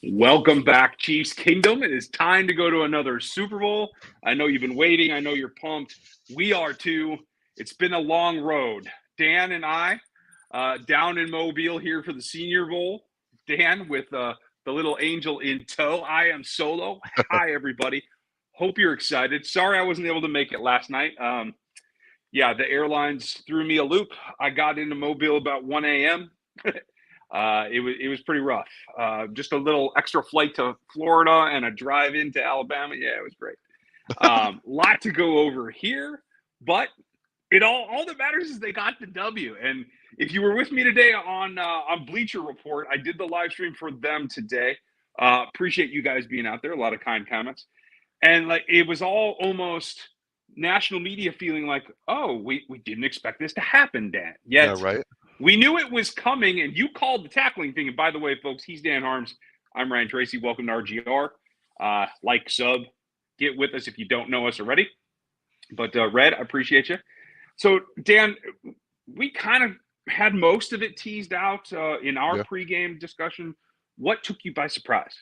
Welcome back, Chiefs Kingdom. It is time to go to another Super Bowl. I know you've been waiting. I know you're pumped. We are too. It's been a long road. Dan and I down in Mobile here for the Senior Bowl. Dan with the little angel in tow. I am solo. Hi, everybody. Hope you're excited. Sorry I wasn't able to make it last night. The airlines threw me a loop. I got into Mobile about 1 a.m. It was pretty rough. Just a little extra flight to Florida and a drive into Alabama. Yeah, it was great. Lot to go over here, but it all that matters is they got the W. And if you were with me today on Bleacher Report, I did the live stream for them today. Appreciate you guys being out there. A lot of kind comments, and like it was all almost national media feeling like, oh, we didn't expect this to happen, Dan. Yeah, Yet right. we knew it was coming, and you called the tackling thing. And by the way, folks, he's Dan Harms. I'm Ryan Tracy. Welcome to RGR. Like, sub, get with us if you don't know us already. But Red, I appreciate you. So, Dan, we kind of had most of it teased out in our Yeah. pregame discussion. What took you by surprise?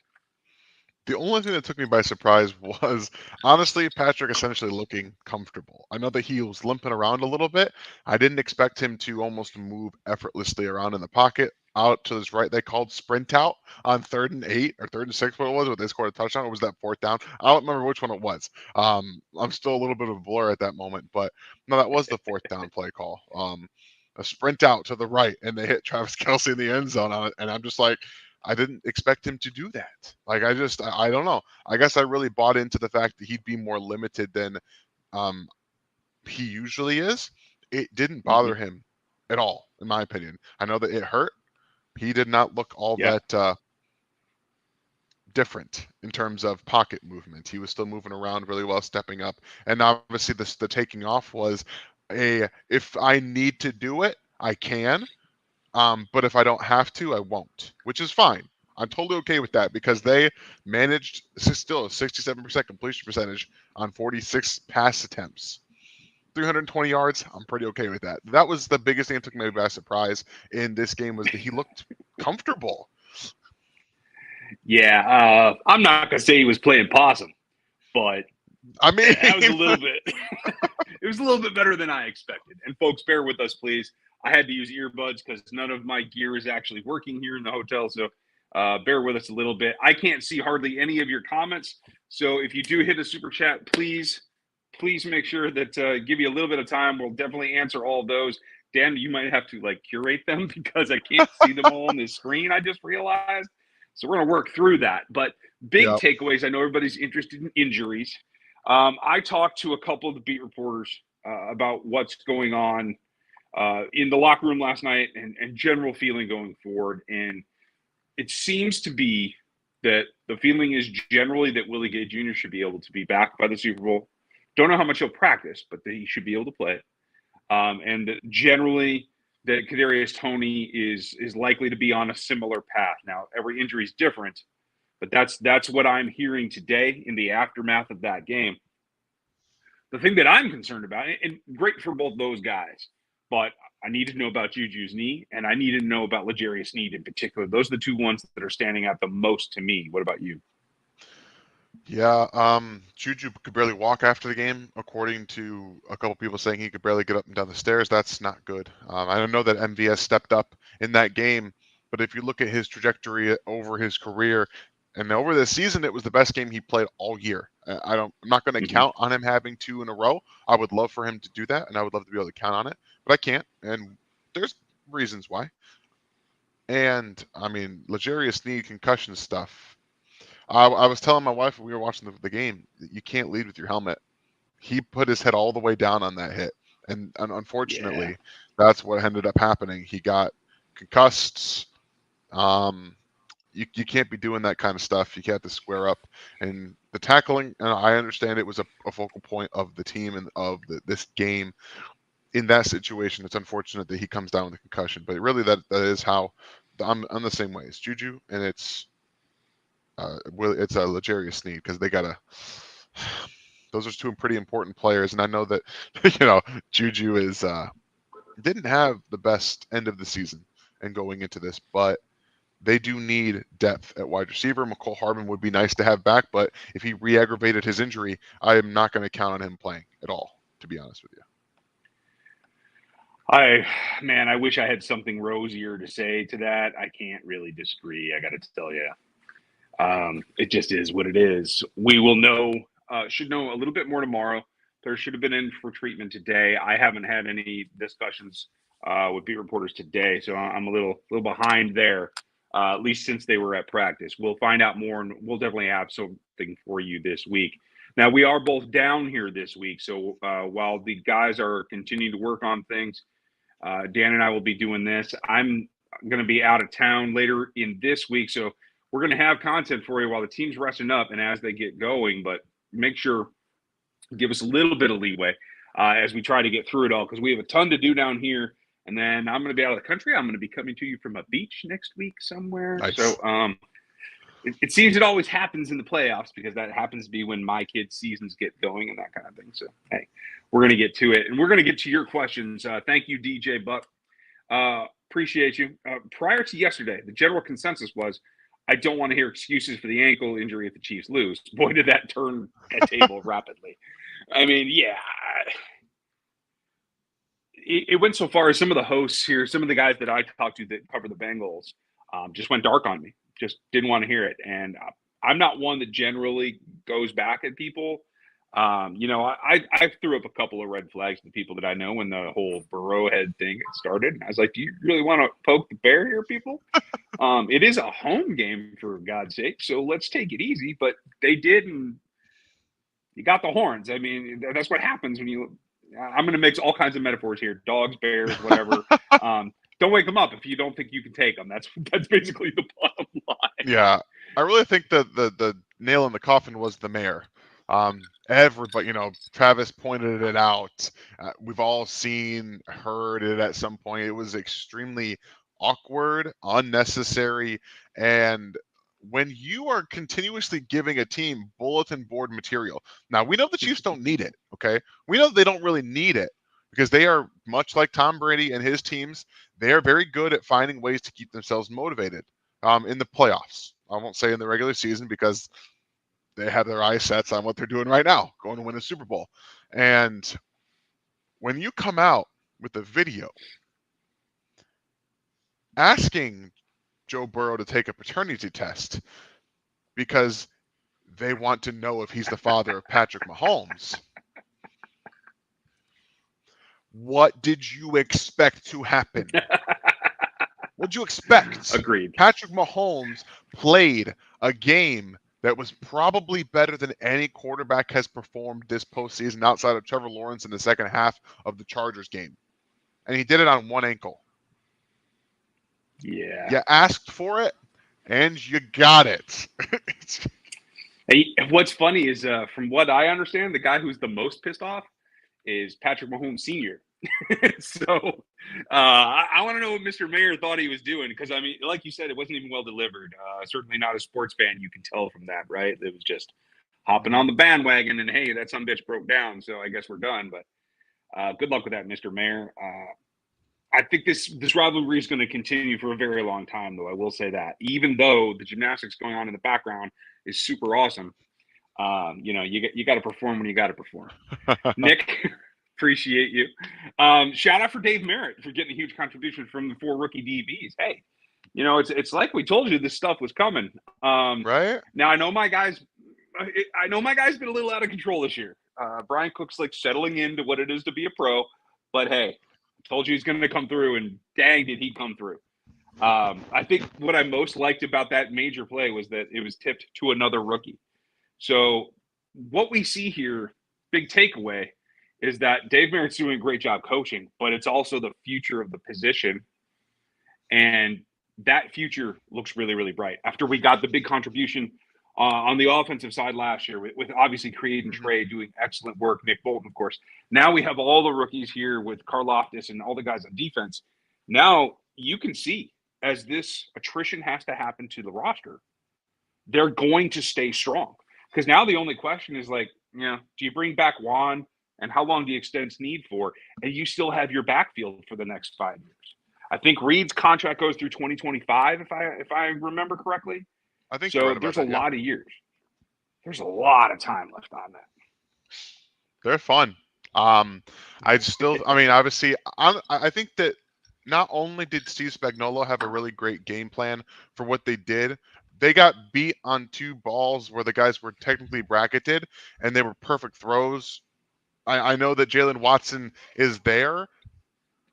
The only thing that took me by surprise was honestly Patrick essentially looking comfortable. I know that he was limping around a little bit. I didn't expect him to almost move effortlessly around in the pocket. Out to his right, they called sprint out on 3rd and 8 or 3rd and 6, what it was, but they scored a touchdown. Or was that 4th down? I don't remember which one it was. I'm still a little bit of a blur at that moment, but no, that was the 4th down play call. A sprint out to the right, and they hit Travis Kelce in the end zone on it, and I'm just like, I didn't expect him to do that. Like I don't know. I guess I really bought into the fact that he'd be more limited than um, he usually is. It didn't bother Mm-hmm. him at all, in my opinion. I know that it hurt. He did not look all Yeah. that different in terms of pocket movement. He was still moving around really well, stepping up, and obviously the taking off was if I need to do it, I can. But if I don't have to, I won't, which is fine. I'm totally okay with that because they managed still a 67% completion percentage on 46 pass attempts. 320 yards, I'm pretty okay with that. That was the biggest thing that took me by surprise in this game was that he looked comfortable. Yeah. I'm not going to say he was playing possum, but I mean, that was a little bit it was a little bit better than I expected. And folks, bear with us, please. I had to use earbuds because none of my gear is actually working here in the hotel. So bear with us a little bit. I can't see hardly any of your comments. So if you do hit a super chat, please make sure that give you a little bit of time. We'll definitely answer all of those. Dan, you might have to like curate them because I can't see them all on the screen. I just realized. So we're going to work through that. But big yep. takeaways. I know everybody's interested in injuries. I talked to a couple of the beat reporters about what's going on in the locker room last night and general feeling going forward. And it seems to be that the feeling is generally that Willie Gay Jr. should be able to be back by the Super Bowl. Don't know how much he'll practice, but that he should be able to play. And that generally that Kadarius Toney is likely to be on a similar path. Now, every injury is different, but that's what I'm hearing today in the aftermath of that game. The thing that I'm concerned about, and great for both those guys, but I need to know about Juju's knee, and I need to know about L'Jarius Sneed in particular. Those are the two ones that are standing out the most to me. What about you? Yeah, Juju could barely walk after the game, according to a couple people saying he could barely get up and down the stairs. That's not good. I don't know that MVS stepped up in that game, but if you look at his trajectory over his career and over this season, it was the best game he played all year. I'm not going to Mm-hmm. count on him having 2 in a row. I would love for him to do that, and I would love to be able to count on it, but I can't, and there's reasons why. And I mean, L'Jarius Sneed concussion stuff. I was telling my wife when we were watching the game, you can't lead with your helmet. He put his head all the way down on that hit, and Yeah. unfortunately, that's what ended up happening. He got concussed. Um, you can't be doing that kind of stuff. You have to square up, and the tackling. And I understand it was a focal point of the team and of this game. In that situation, it's unfortunate that he comes down with a concussion, but really that is how I'm the same way. It's Juju, and it's a L'Jarius Sneed because they gotta. Those are 2 pretty important players, and I know that Juju didn't have the best end of the season and going into this, but they do need depth at wide receiver. McCole Hardman would be nice to have back, but if he re-aggravated his injury, I am not going to count on him playing at all, to be honest with you. I wish I had something rosier to say to that. I can't really disagree. I got to tell you, it just is what it is. We will know, should know a little bit more tomorrow. There should have been in for treatment today. I haven't had any discussions with beat reporters today, so I'm a little behind there. At least since they were at practice. We'll find out more, and we'll definitely have something for you this week. Now, we are both down here this week, so while the guys are continuing to work on things, Dan and I will be doing this. I'm going to be out of town later in this week, so we're going to have content for you while the team's resting up and as they get going, but make sure give us a little bit of leeway as we try to get through it all, because we have a ton to do down here. And then I'm going to be out of the country. I'm going to be coming to you from a beach next week somewhere. Nice. So it seems it always happens in the playoffs, because that happens to be when my kids' seasons get going and that kind of thing. So, hey, we're going to get to it. And we're going to get to your questions. Thank you, DJ Buck. Appreciate you. Prior to yesterday, the general consensus was, I don't want to hear excuses for the ankle injury if the Chiefs lose. Boy, did that turn that table rapidly. I mean, yeah. It went so far as some of the hosts here, some of the guys that I talked to that cover the Bengals, just went dark on me. Just didn't want to hear it. And I'm not one that generally goes back at people. I threw up a couple of red flags to people that I know when the whole Burrowhead thing started. And I was like, do you really want to poke the bear here, people? It is a home game, for God's sake, so let's take it easy. But they did, and you got the horns. I mean, that's what happens when you – I'm going to mix all kinds of metaphors here. Dogs, bears, whatever. Don't wake them up if you don't think you can take them. That's basically the bottom line. Yeah. I really think that the nail in the coffin was the mayor. Everybody, Travis pointed it out. We've all seen, heard it at some point. It was extremely awkward, unnecessary, and when you are continuously giving a team bulletin board material, now we know the Chiefs don't need it, okay? We know they don't really need it because they are much like Tom Brady and his teams. They are very good at finding ways to keep themselves motivated in the playoffs. I won't say in the regular season because they have their eyes set on what they're doing right now, going to win a Super Bowl. And when you come out with a video asking Joe Burrow to take a paternity test because they want to know if he's the father of Patrick Mahomes. What did you expect to happen? What did you expect? Agreed. Patrick Mahomes played a game that was probably better than any quarterback has performed this postseason outside of Trevor Lawrence in the second half of the Chargers game. And he did it on one ankle. Yeah. You asked for it, and you got it. Hey, what's funny is, from what I understand, the guy who's the most pissed off is Patrick Mahomes Sr. So I want to know what Mr. Mayor thought he was doing, because, I mean, like you said, it wasn't even well delivered. Certainly not a sports fan. You can tell from that, right? It was just hopping on the bandwagon and, hey, that son bitch broke down, so I guess we're done. But good luck with that, Mr. Mayor. I think this rivalry is going to continue for a very long time, though. I will say that, even though the gymnastics going on in the background is super awesome, you got to perform when you got to perform. Nick, appreciate you. Shout out for Dave Merritt for getting a huge contribution from the 4 rookie DBs. Hey, it's like we told you this stuff was coming. Right? Now I know my guy's been a little out of control this year. Brian Cook's like settling into what it is to be a pro, but hey. Told you he's going to come through, and dang, did he come through. I think what I most liked about that major play was that it was tipped to another rookie. So what we see here, big takeaway, is that Dave Merritt's doing a great job coaching, but it's also the future of the position. And that future looks really, really bright. After we got the big contribution on the offensive side last year with obviously Creed and Trey doing excellent work, Nick Bolton, of course. Now we have all the rookies here with Karlaftis and all the guys on defense. Now you can see as this attrition has to happen to the roster, they're going to stay strong. Because now the only question is do you bring back Juan, and how long do you extend need for? And you still have your backfield for the next 5 years. I think Reed's contract goes through 2025, if I remember correctly. I think you're So right about there's that. a lot of years. There's a lot of time left on that. They're fun. I mean, obviously, I think that not only did Steve Spagnuolo have a really great game plan for what they did, they got beat on 2 balls where the guys were technically bracketed and they were perfect throws. I know that Jalen Watson is there.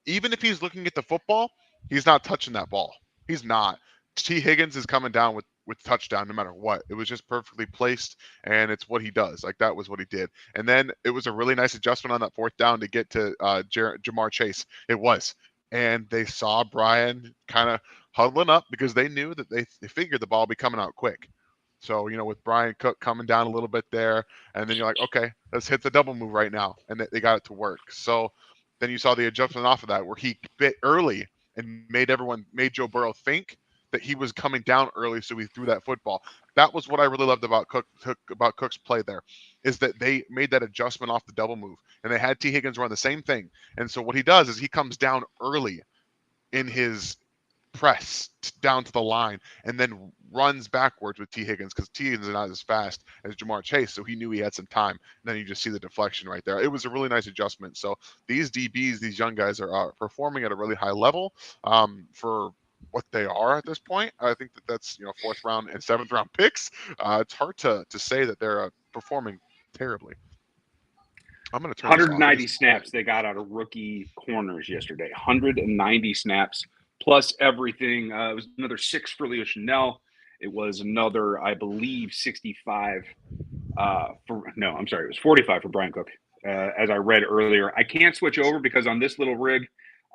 Even if he's looking at the football, he's not touching that ball. He's not. T. Higgins is coming down with touchdown no matter what. It was just perfectly placed, and it's what he does. Like, that was what he did. And then it was a really nice adjustment on that 4th down to get to Jamar Chase. It was. And they saw Brian kind of huddling up because they knew that they figured the ball would be coming out quick. So, with Brian Cook coming down a little bit there, and then you're like, okay, let's hit the double move right now. And they got it to work. So then you saw the adjustment off of that where he bit early and made Joe Burrow think that he was coming down early, so he threw that football. That was what I really loved about Cook's play there, is that they made that adjustment off the double move, and they had T. Higgins run the same thing. And so what he does is he comes down early in his press down to the line and then runs backwards with T. Higgins because T. Higgins is not as fast as Jamar Chase, so he knew he had some time. And then you just see the deflection right there. It was a really nice adjustment. So these DBs, these young guys, are performing at a really high level for what they are at this point. I think that's 4th round and 7th round picks. It's hard to say that they're performing terribly. I'm going to turn 190 snaps they got out of rookie corners yesterday. 190 snaps plus everything. It was another 6 for Leo Chanel. It was another, I believe, 65 it was 45 for Brian Cook, as I read earlier. I can't switch over because on this little rig,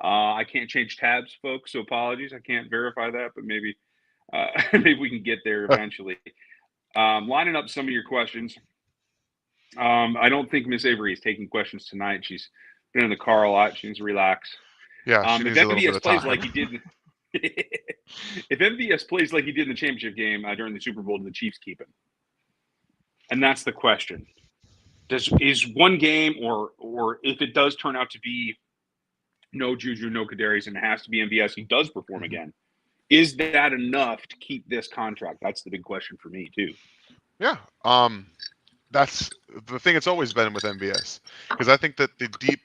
I can't change tabs, folks, so apologies. I can't verify that, but maybe we can get there eventually. Lining up some of your questions. I don't think Miss Avery is taking questions tonight. She's been in the car a lot. She needs to relax. Yeah, she needs a little bit of time. If MVS plays like he did in the championship game during the Super Bowl, do the Chiefs keep him? And that's the question. Is one game, or if it does turn out to be no Juju, no Kadarius, and it has to be MVS, he does perform again, is that enough to keep this contract? That's the big question for me too. Yeah. That's the thing it's always been with MVS, because I think that the deep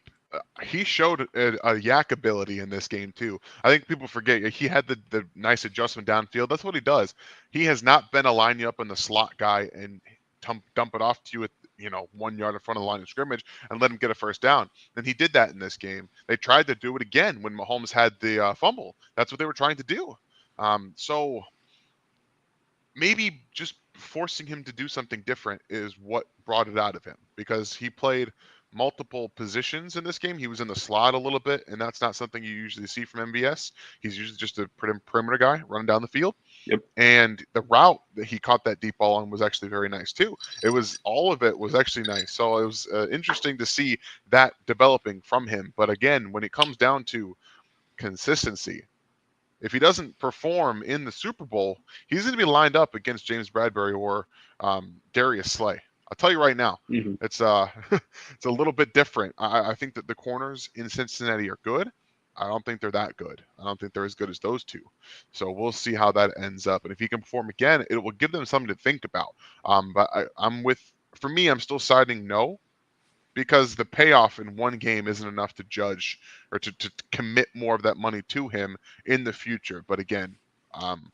he showed a yak ability in this game too. I think people forget he had the nice adjustment downfield. That's what he does. He has not been a line you up in the slot guy and dump it off to you at 1 yard in front of the line of scrimmage and let him get a 1st down. And he did that in this game. They tried to do it again when Mahomes had the fumble. That's what they were trying to do. So maybe just forcing him to do something different is what brought it out of him, because he played multiple positions in this game. He was in the slot a little bit, and that's not something you usually see from MVS. He's usually just a perimeter guy running down the field. Yep. And the route that he caught that deep ball on was actually very nice too. All of it was actually nice. So it was interesting to see that developing from him. But again, when it comes down to consistency, if he doesn't perform in the Super Bowl, he's going to be lined up against James Bradbury or Darius Slay. I'll tell you right now, it's it's a little bit different. I think that the corners in Cincinnati are good. I don't think they're that good. I don't think they're as good as those two. So we'll see how that ends up. And if he can perform again, it will give them something to think about. But for me, I'm still siding no, because the payoff in one game isn't enough to judge or to commit more of that money to him in the future. But again,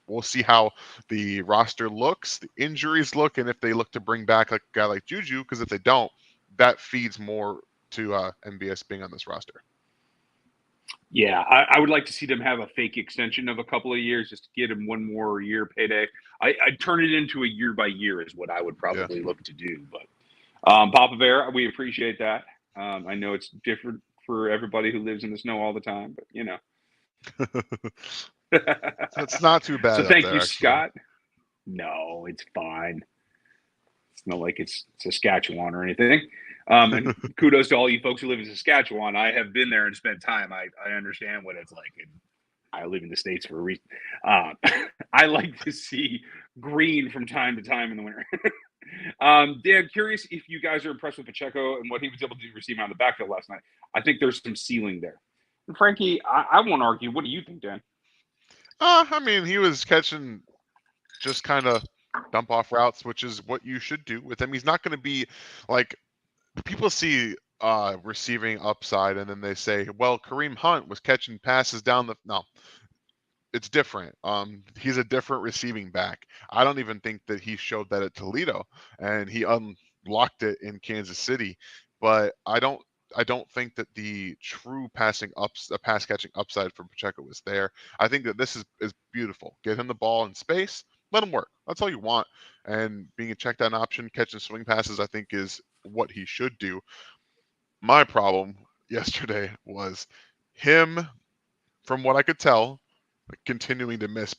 we'll see how the roster looks, the injuries look, and if they look to bring back a guy like Juju, because if they don't, that feeds more to MVS being on this roster. Yeah, I would like to see them have a fake extension of a couple of years just to get him one more year payday. I'd turn it into a year by year is what I would probably look to do. But Papa Bear, we appreciate that. I know it's different for everybody who lives in the snow all the time, but It's not too bad. So thank you, actually. Scott. No, it's fine. It's not like it's Saskatchewan or anything. And kudos to all you folks who live in Saskatchewan. I have been there and spent time. I understand what it's like. And I live in the States for a reason. I like to see green from time to time in the winter. Dan, curious if you guys are impressed with Pacheco and what he was able to do receiving on the backfield last night. I think there's some ceiling there. Frankie, I won't argue. What do you think, Dan? I mean, he was catching just kind of dump off routes, which is what you should do with him. He's not going to be like people see receiving upside and then they say, well, Kareem Hunt was catching passes down the no. It's different. He's a different receiving back. I don't even think that he showed that at Toledo, and he unlocked it in Kansas City. But I don't think that the true pass catching upside for Pacheco is there. I think that this is beautiful. Get him the ball in space, let him work. That's all you want. And being a check down option, catching swing passes, I think is what he should do. My problem yesterday was him, from what I could tell, continuing to miss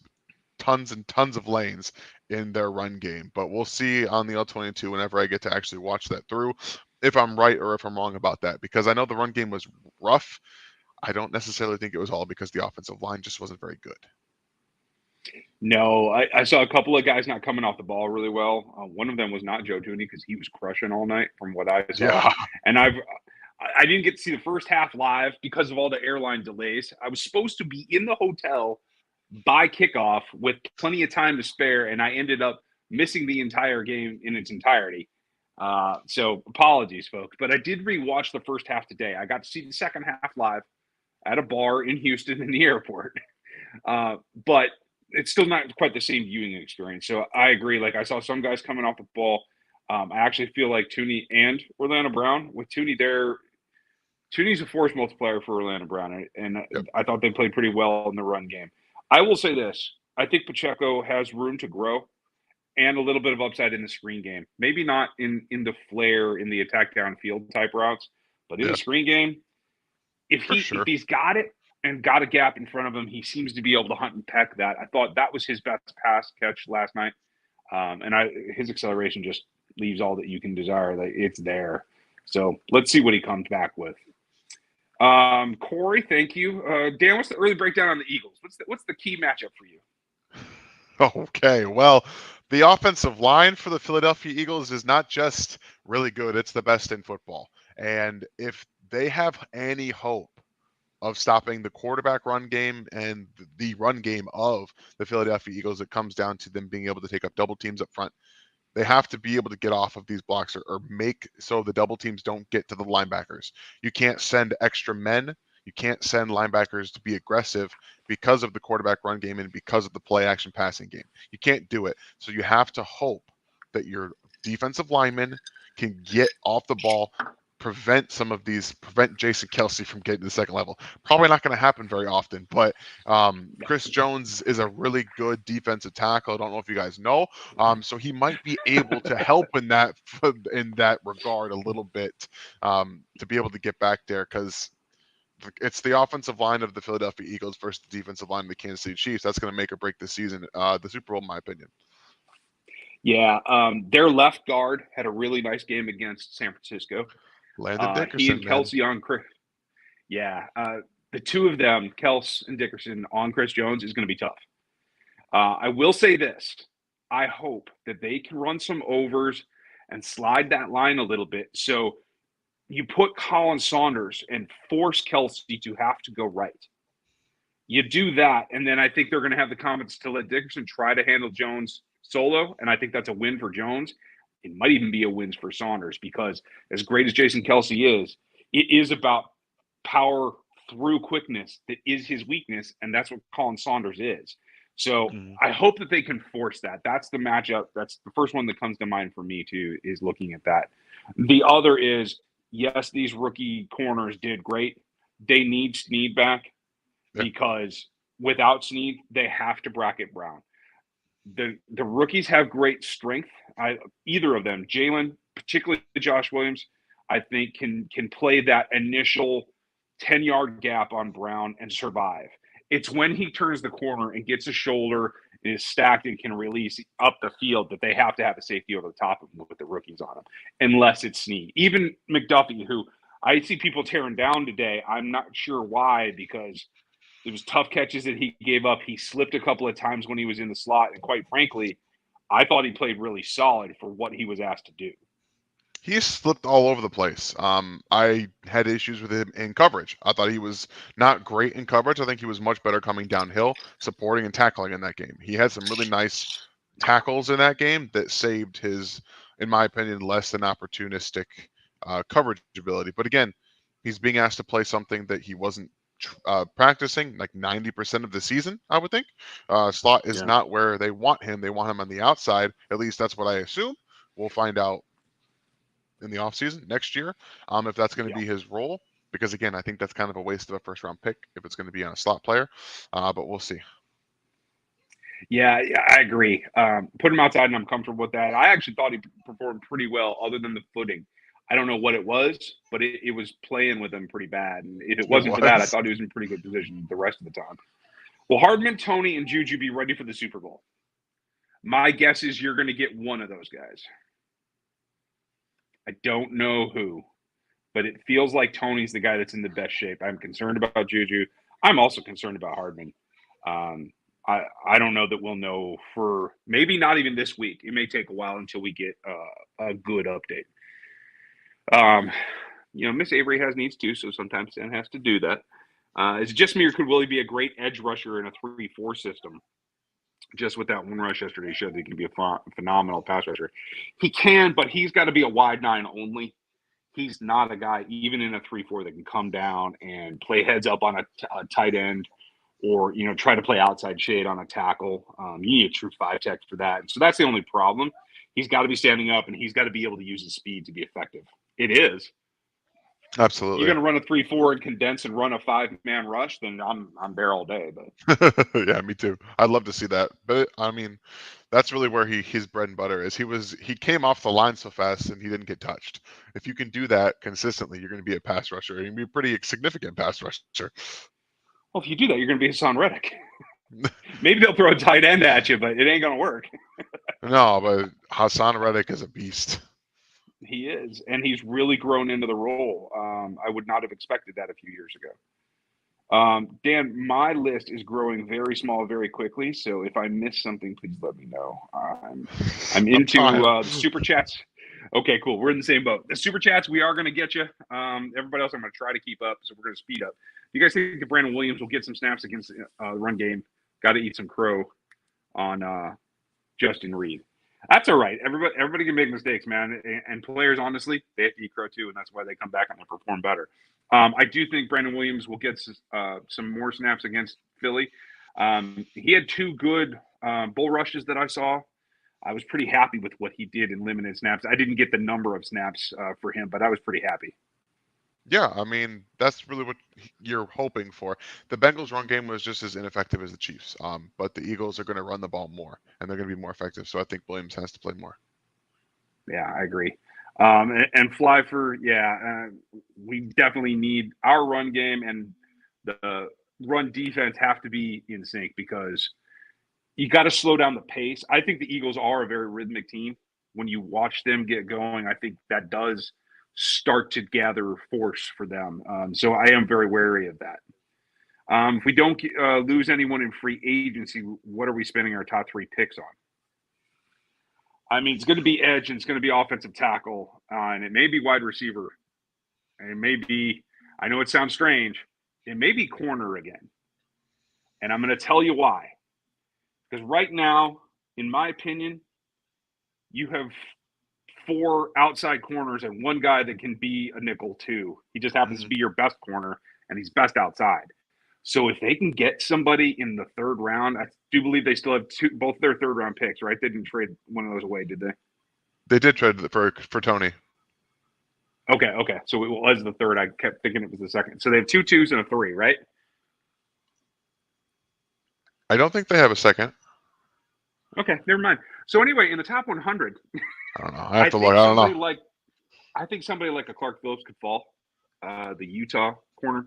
tons and tons of lanes in their run game. But we'll see on the L22 whenever I get to actually watch that through if I'm right or if I'm wrong about that, because I know the run game was rough. I don't necessarily think it was all because the offensive line just wasn't very good. No, I saw a couple of guys not coming off the ball really well. One of them was not Joe Tooney because he was crushing all night from what I saw. Yeah. And I didn't get to see the first half live because of all the airline delays. I was supposed to be in the hotel by kickoff with plenty of time to spare, and I ended up missing the entire game in its entirety. So apologies, folks. But I did rewatch the first half today. I got to see the second half live at a bar in Houston in the airport. But it's still not quite the same viewing experience. So I agree. Like I saw some guys coming off the ball. I actually feel like Tooney and Orlando Brown. With Tooney there, Tooney's a force multiplier for Orlando Brown, and Yep. I thought they played pretty well in the run game. I will say this: I think Pacheco has room to grow and a little bit of upside in the screen game. Maybe not in the flare in the attack downfield type routes, but in Yeah, the screen game, if for sure. he's got it and got a gap in front of him, he seems to be able to hunt and peck that. I thought that was his best pass catch last night, and his acceleration just leaves all that you can desire. That it's there. So let's see what he comes back with. Corey, thank you. Dan, what's the early breakdown on the Eagles? What's the key matchup for you? Okay, well, the offensive line for the Philadelphia Eagles is not just really good, it's the best in football. And if they have any hope of stopping the quarterback run game and the run game of the Philadelphia Eagles, it comes down to them being able to take up double teams up front. They have to be able to get off of these blocks or make so the double teams don't get to the linebackers. You can't send extra men. You can't send linebackers to be aggressive because of the quarterback run game and because of the play action passing game. You can't do it. So you have to hope that your defensive linemen can get off the ball, prevent Jason Kelce from getting to the second level. Probably not going to happen very often, but Chris Jones is a really good defensive tackle. I don't know if you guys know, so he might be able to help in that regard a little bit, to be able to get back there, because it's the offensive line of the Philadelphia Eagles versus the defensive line of the Kansas City Chiefs. That's going to make or break the season, the Super Bowl, in my opinion. Yeah, their left guard had a really nice game against San Francisco. Landon Dickerson, He and man. Kelce on Chris. Yeah, the two of them, Kels and Dickerson on Chris Jones, is going to be tough. I will say this: I hope that they can run some overs and slide that line a little bit. So you put Colin Saunders and force Kelce to have to go right. You do that, and then I think they're going to have the confidence to let Dickerson try to handle Jones solo, and I think that's a win for Jones. It might even be a win for Saunders, because as great as Jason Kelce is, it is about power through quickness that is his weakness, and that's what Colin Saunders is. So I hope that they can force that. That's the matchup. That's the first one that comes to mind for me too, is looking at that. The other is, yes, these rookie corners did great. They need Snead back, because without Snead, they have to bracket Brown. The rookies have great strength. Either of them, Jalen, particularly Josh Williams, I think can play that initial 10-yard gap on Brown and survive. It's when he turns the corner and gets a shoulder and is stacked and can release up the field that they have to have a safety over the top of him with the rookies on him, unless it's Snead. Even McDuffie, who I see people tearing down today, I'm not sure why, because it was tough catches that he gave up. He slipped a couple of times when he was in the slot. And quite frankly, I thought he played really solid for what he was asked to do. He slipped all over the place. I had issues with him in coverage. I thought he was not great in coverage. I think he was much better coming downhill, supporting and tackling in that game. He had some really nice tackles in that game that saved his, in my opinion, less than opportunistic coverage ability. But again, he's being asked to play something that he wasn't practicing like 90% of the season, I would think. Slot is Yeah. not where they want him. They want him on the outside. At least that's what I assume. We'll find out in the offseason next year if that's going to Yeah. be his role. Because again, I think that's kind of a waste of a first round pick if it's going to be on a slot player. But we'll see. Yeah, I agree. Put him outside, and I'm comfortable with that. I actually thought he performed pretty well, other than the footing. I don't know what it was, but it was playing with him pretty bad. And if it It wasn't for that, I was. thought he was in pretty good position the rest of the time. Will Hardman, Tony, and Juju be ready for the Super Bowl? My guess is you're going to get one of those guys. I don't know who, but it feels like Tony's the guy that's in the best shape. I'm concerned about Juju. I'm also concerned about Hardman. I don't know that we'll know for maybe not even this week. It may take a while until we get a good update. Miss Avery has needs too, so sometimes Sam has to do that. Is it just me, or could Willie be a great edge rusher in a 3-4 system? Just with that one rush yesterday, he showed that he can be a phenomenal pass rusher. He can, but he's got to be a wide 9 only. He's not a guy, even in a 3-4, that can come down and play heads up on a tight end, or try to play outside shade on a tackle. You need a true 5 tech for that. And so that's the only problem. He's got to be standing up, and he's got to be able to use his speed to be effective. It is. You're Absolutely. going to run a 3-4 and condense and run a 5-man rush, then I'm there all day. But Yeah, me too. I'd love to see that. But I mean, that's really where his bread and butter is. He came off the line so fast and he didn't get touched. If you can do that consistently, you're going to be a pass rusher. You're going to be a pretty significant pass rusher. well, if you do that, you're going to be Hassan Reddick. Maybe they'll throw a tight end at you, but it ain't going to work. No, but Hassan Reddick is a beast. He is, and he's really grown into the role. I would not have expected that a few years ago. Dan, my list is growing very small very quickly, so if I miss something, please let me know. I'm into the super chats. Okay, cool. We're in the same boat. The super chats, we are going to get you. Everybody else, I'm going to try to keep up, so we're going to speed up. You guys think that Brandon Williams will get some snaps against the run game? Got to eat some crow on Justin Reed. That's all right. Everybody can make mistakes, man. And players, honestly, they have to eat crow too, and that's why they come back and they perform better. I do think Brandon Williams will get some more snaps against Philly. He had 2 good bull rushes that I saw. I was pretty happy with what he did in limited snaps. I didn't get the number of snaps for him, but I was pretty happy. Yeah, I mean, that's really what you're hoping for. The Bengals' run game was just as ineffective as the Chiefs, but the Eagles are going to run the ball more, and they're going to be more effective. So I think Williams has to play more. Yeah, I agree. And Flyfer, we definitely need our run game and the run defense have to be in sync, because you got to slow down the pace. I think the Eagles are a very rhythmic team. When you watch them get going, I think that does start to gather force for them. So I am very wary of that. If we don't lose anyone in free agency, what are we spending our top 3 picks on? I mean, it's going to be edge and it's going to be offensive tackle, and it may be wide receiver. And it may be, I know it sounds strange, it may be corner again. And I'm going to tell you why. Because right now, in my opinion, you have 4 outside corners and 1 guy that can be a nickel too. He just happens to be your best corner, and he's best outside. So if they can get somebody in the 3rd round, I do believe they still have both their 3rd round picks, right? They didn't trade one of those away, did they? They did trade for Tony. Okay. So it was the 3rd. I kept thinking it was the 2nd. So they have 2 2s and a 3, right? I don't think they have a 2nd. Okay, never mind. So anyway, in the top 100, I don't know. I have to look. I don't know. I think somebody like a Clark Phillips could fall. The Utah corner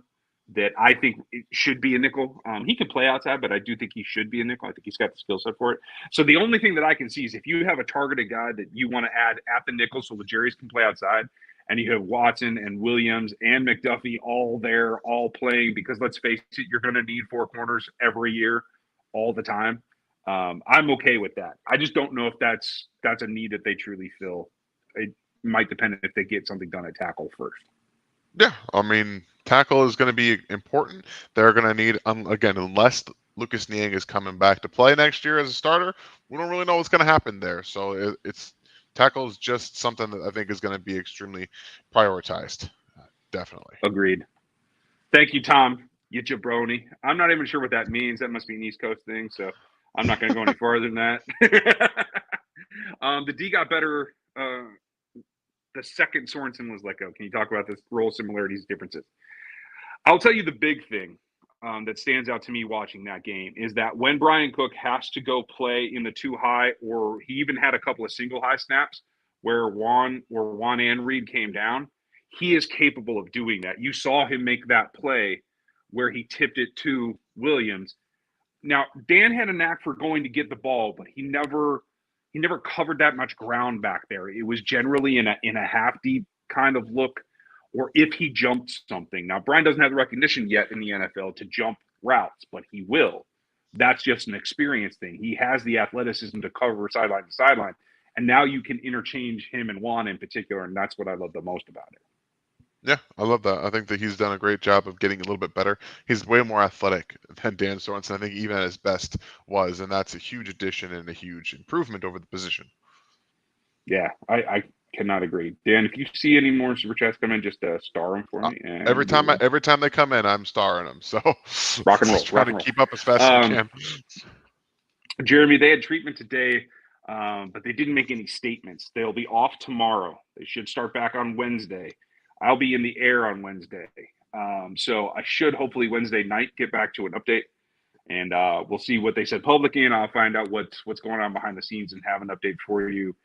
that I think it should be a nickel. He can play outside, but I do think he should be a nickel. I think he's got the skill set for it. So the only thing that I can see is if you have a targeted guy that you want to add at the nickel so the Jerry's can play outside, and you have Watson and Williams and McDuffie all there, all playing, because let's face it, you're going to need 4 corners every year, all the time. I'm okay with that. I just don't know if that's a need that they truly fill. might depend if they get something done at tackle first. Yeah, I mean, tackle is going to be important. They're going to need, again, unless Lucas Niang is coming back to play next year as a starter, we don't really know what's going to happen there. So it's tackle is just something that I think is going to be extremely prioritized. Definitely. Agreed. Thank you, Tom. You jabroni. I'm not even sure what that means. That must be an East Coast thing, so I'm not going to go any farther than that. The D got better. The second Sorensen was let go. Can you talk about this role similarities, differences? I'll tell you the big thing that stands out to me watching that game is that when Brian Cook has to go play in the 2 high, or he even had a couple of single high snaps where Juan and Reed came down, he is capable of doing that. You saw him make that play where he tipped it to Williams. Now, Dan had a knack for going to get the ball, but he never covered that much ground back there. It was generally in a half deep kind of look, or if he jumped something. Now, Brian doesn't have the recognition yet in the NFL to jump routes, but he will. That's just an experience thing. He has the athleticism to cover sideline to sideline. And now you can interchange him and Juan in particular, and that's what I love the most about it. Yeah, I love that. I think that he's done a great job of getting a little bit better. He's way more athletic than Dan Sorensen, I think, even at his best was, and that's a huge addition and a huge improvement over the position. Yeah, I cannot agree. Dan, if you see any more super chats come in, just star them for me. And every time they come in, I'm starring them. So rock and roll. Just trying to keep up as fast as I can. Jeremy, they had treatment today, but they didn't make any statements. They'll be off tomorrow. They should start back on Wednesday. I'll be in the air on Wednesday. So I should hopefully Wednesday night get back to an update, and we'll see what they said publicly, and I'll find out what's going on behind the scenes and have an update for you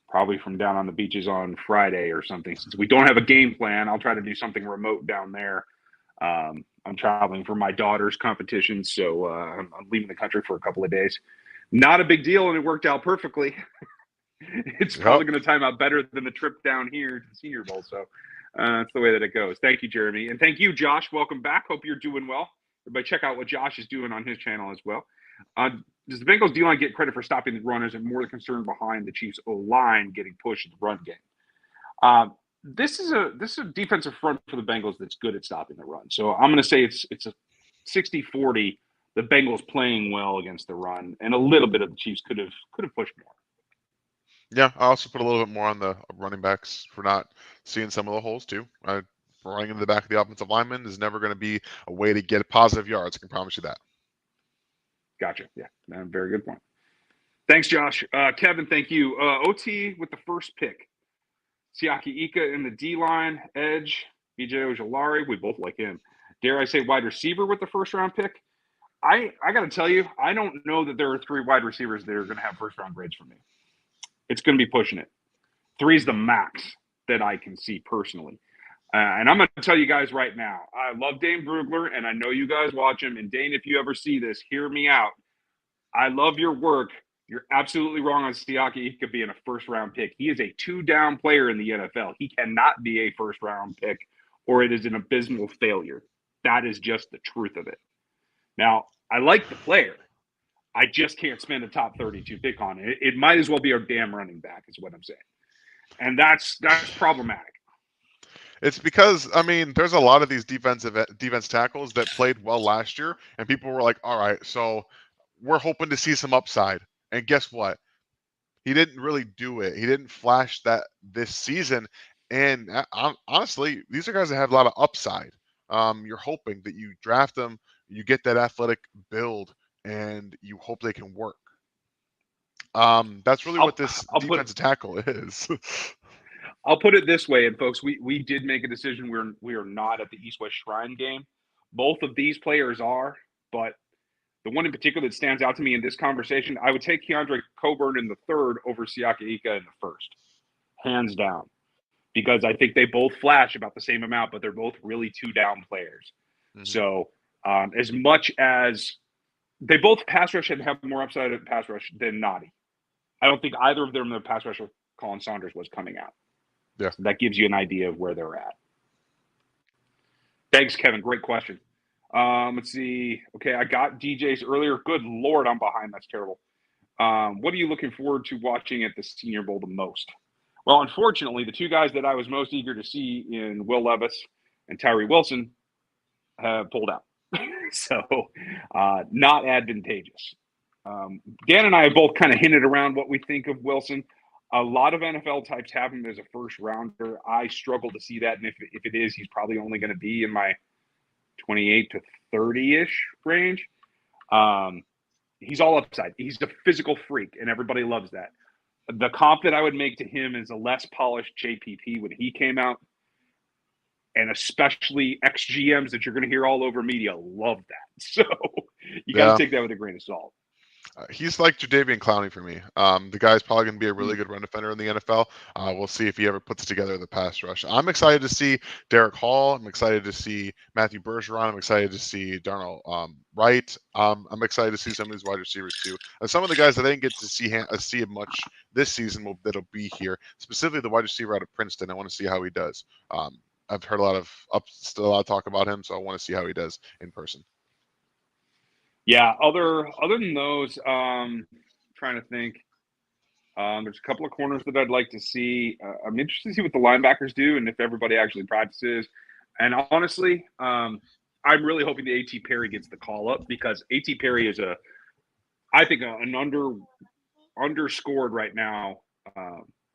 probably from down on the beaches on Friday or something. Since we don't have a game plan, I'll try to do something remote down there. I'm traveling for my daughter's competition, so I'm leaving the country for a couple of days. Not a big deal, and it worked out perfectly. It's probably going to time out better than the trip down here to the Senior Bowl. So that's the way that it goes. Thank you, Jeremy. And thank you, Josh. Welcome back. Hope you're doing well. Everybody check out what Josh is doing on his channel as well. Does the Bengals D-line get credit for stopping the run? Or is it more the concern behind the Chiefs' O-line getting pushed in the run game? This is a defensive front for the Bengals that's good at stopping the run. So I'm going to say it's a 60-40. The Bengals playing well against the run, and a little bit of the Chiefs could have pushed more. Yeah, I also put a little bit more on the running backs for not seeing some of the holes too. Running in the back of the offensive lineman is never going to be a way to get positive yards. I can promise you that. Gotcha. Yeah, very good point. Thanks, Josh. Kevin, thank you. OT with the first pick. Siaki Ika in the D-line, edge. BJ Ojolari, we both like him. Dare I say wide receiver with the first-round pick? I got to tell you, I don't know that there are 3 wide receivers that are going to have first-round grades for me. It's going to be pushing it. 3 is the max that I can see personally. And I'm going to tell you guys right now, I love Dane Brugler, and I know you guys watch him. And Dane, if you ever see this, hear me out. I love your work. You're absolutely wrong on Siaki Ika being a first-round pick. He is a 2-down player in the NFL. He cannot be a first-round pick, or it is an abysmal failure. That is just the truth of it. Now, I like the player. I just can't spend a top 32 pick on it. It might as well be our damn running back, is what I'm saying. And that's problematic. It's because, I mean, there's a lot of these defense tackles that played well last year, and people were like, all right, so we're hoping to see some upside. And guess what? He didn't really do it. He didn't flash that this season. And honestly, these are guys that have a lot of upside. You're hoping that you draft them, you get that athletic build, and you hope they can work. That's really what this defensive tackle is. I'll put it this way, and folks, we did make a decision. We are not at the East-West Shrine game. Both of these players are, but the one in particular that stands out to me in this conversation, I would take Keandre Coburn in the 3rd over Siaki Ika in the 1st, hands down, because I think they both flash about the same amount, but they're both really 2-down players. Mm-hmm. So as much as they both pass rush and have more upside at pass rush than Noddy, I don't think either of them, the pass rusher Colin Saunders, was coming out. Yeah, so that gives you an idea of where they're at. Thanks, Kevin. Great question. Let's see. Okay, I got DJs earlier. Good Lord, I'm behind. That's terrible. What are you looking forward to watching at the Senior Bowl the most? Well, unfortunately, the two guys that I was most eager to see in Will Levis and Tyree Wilson have pulled out. So, not advantageous. Dan and I have both kind of hinted around what we think of Wilson. A lot of NFL types have him as a first rounder. I struggle to see that. And if it is, he's probably only going to be in my 28 to 30-ish range. He's all upside. He's a physical freak, and everybody loves that. The comp that I would make to him is a less polished JPP when he came out, and especially ex-GMs that you're going to hear all over media love that. So you got to take that with a grain of salt. He's like Jadeveon Clowney for me. The guy's probably going to be a really good run defender in the NFL. We'll see if he ever puts together the pass rush. I'm excited to see Derek Hall. I'm excited to see Matthew Bergeron. I'm excited to see Darnell Wright. I'm excited to see some of these wide receivers too. And some of the guys that I didn't get to see much this season that'll be here, specifically the wide receiver out of Princeton. I want to see how he does. I've heard a lot of talk about him, so I want to see how he does in person. Yeah, other than those, trying to think. There's a couple of corners that I'd like to see. I'm interested to see what the linebackers do and if everybody actually practices. And honestly, I'm really hoping that A.T. Perry gets the call up, because A.T. Perry is I think an underscored right now,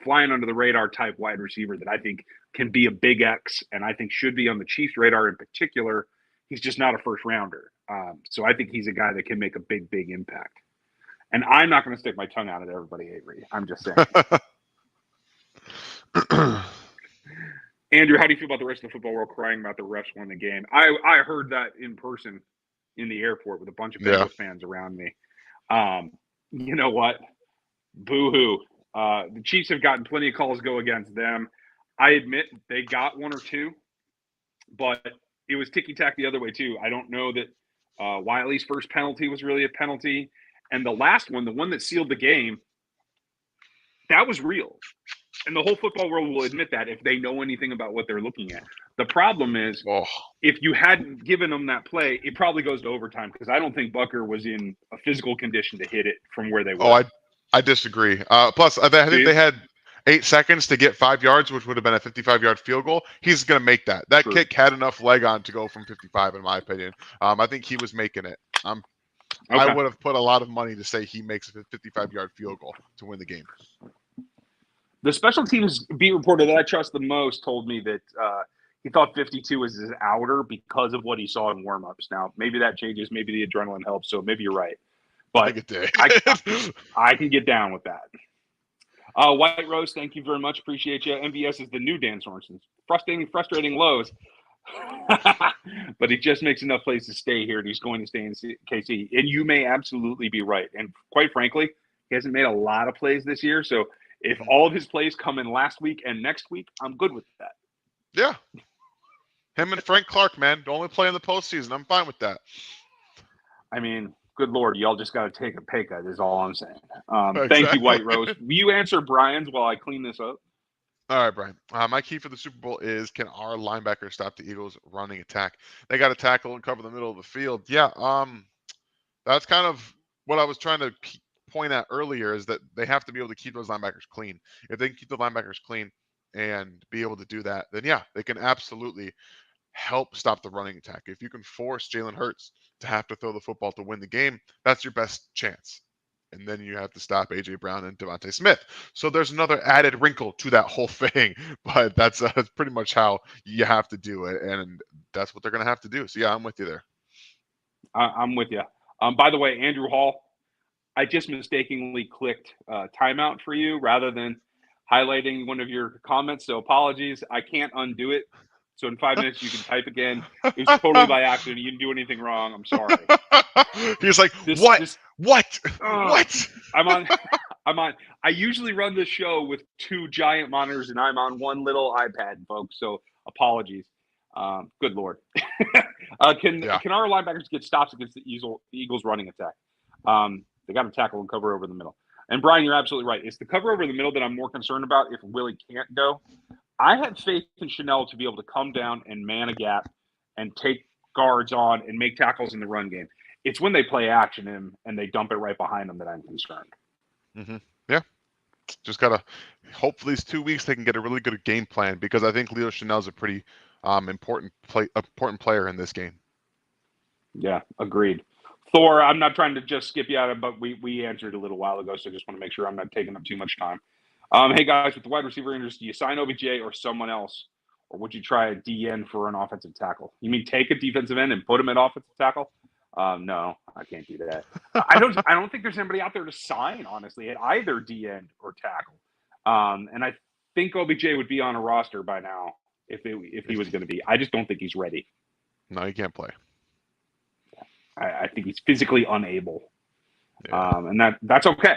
flying under the radar type wide receiver that I think can be a big X, and I think should be on the Chiefs' radar in particular. He's just not a first rounder. So I think he's a guy that can make a big, big impact. And I'm not going to stick my tongue out at everybody, Avery. I'm just saying. Andrew, how do you feel about the rest of the football world crying about the refs won the game? I heard that in person in the airport with a bunch of Bengals fans around me. You know what? Boo-hoo. The Chiefs have gotten plenty of calls go against them. I admit they got one or two, but it was ticky-tack the other way too. I don't know that Wiley's first penalty was really a penalty. And the last one, the one that sealed the game, that was real. And the whole football world will admit that if they know anything about what they're looking at. The problem is, if you hadn't given them that play, it probably goes to overtime, because I don't think Bucker was in a physical condition to hit it from where they were. Oh, I disagree. Plus, I think they had 8 seconds to get 5 yards, which would have been a 55-yard field goal. He's going to make that. That kick had enough leg on to go from 55, in my opinion. I think he was making it. I would have put a lot of money to say he makes a 55-yard field goal to win the game. The special teams beat reporter that I trust the most told me that he thought 52 was his outer because of what he saw in warm-ups. Now, maybe that changes. Maybe the adrenaline helps, so maybe you're right. But I think it did. I can get down with that. White Rose, thank you very much. Appreciate you. MVS is the new Dan Sorensen. Frustrating lows. But he just makes enough plays to stay here, and he's going to stay in KC. And you may absolutely be right. And quite frankly, he hasn't made a lot of plays this year. So if all of his plays come in last week and next week, I'm good with that. Yeah. Him and Frank Clark, man, only play in the postseason. I'm fine with that. I mean, good Lord, y'all just got to take a pay cut is all I'm saying. Thank you, White Rose. Will you answer Brian's while I clean this up? All right, Brian. My key for the Super Bowl is, can our linebackers stop the Eagles' running attack? They got to tackle and cover the middle of the field. Yeah, that's kind of what I was trying to point at earlier, is that they have to be able to keep those linebackers clean. If they can keep the linebackers clean and be able to do that, then yeah, they can absolutely help stop the running attack. If you can force Jalen Hurts to have to throw the football to win the game, that's your best chance. And then you have to stop A.J. Brown and Devontae Smith. So there's another added wrinkle to that whole thing. But that's pretty much how you have to do it. And that's what they're going to have to do. So, yeah, I'm with you there. I'm with you. By the way, Andrew Hall, I just mistakenly clicked timeout for you rather than highlighting one of your comments. So apologies. I can't undo it. So in 5 minutes, you can type again. It was totally by accident. You didn't do anything wrong. I'm sorry. He's like, what? I'm on. I usually run the show with 2 giant monitors, and I'm on one little iPad, folks. So apologies. Good Lord. Can our linebackers get stops against the Eagles running attack? They got to tackle and cover over the middle. And Brian, you're absolutely right. It's the cover over the middle that I'm more concerned about if Willie can't go. I have faith in Chanel to be able to come down and man a gap and take guards on and make tackles in the run game. It's when they play action and they dump it right behind them that I'm concerned. Mm-hmm. Yeah. just gotta hopefully these 2 weeks they can get a really good game plan, because I think Leo Chanel is a pretty important player in this game. Yeah, agreed. Thor, I'm not trying to just skip you out of, but we answered a little while ago, so I just want to make sure I'm not taking up too much time. Hey guys, with the wide receiver injuries, do you sign OBJ or someone else, or would you try a DN for an offensive tackle? You mean take a defensive end and put him at offensive tackle? No, I can't do that. I don't think there's anybody out there to sign, honestly, at either DN or tackle. And I think OBJ would be on a roster by now if he was going to be. I just don't think he's ready. No, he can't play. I think he's physically unable, Yeah. and that's okay.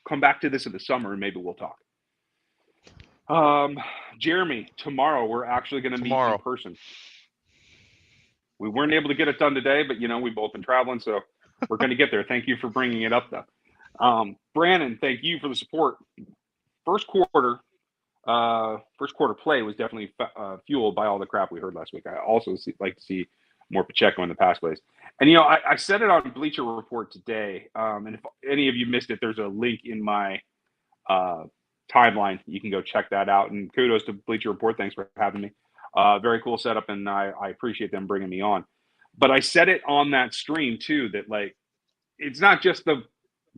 Come back to this in the summer, and maybe we'll talk. Jeremy, tomorrow we're actually going to meet in person. We weren't able to get it done today, but we've both been traveling, so we're going to get there. Thank you for bringing it up, though. Brandon, thank you for the support. First quarter play was definitely fueled by all the crap we heard last week. I also like to see more Pacheco in the pass plays. And, I said it on Bleacher Report today, and if any of you missed it, there's a link in my timeline. You can go check that out. And kudos to Bleacher Report. Thanks for having me. Very cool setup, and I appreciate them bringing me on. But I said it on that stream, too, that, it's not just the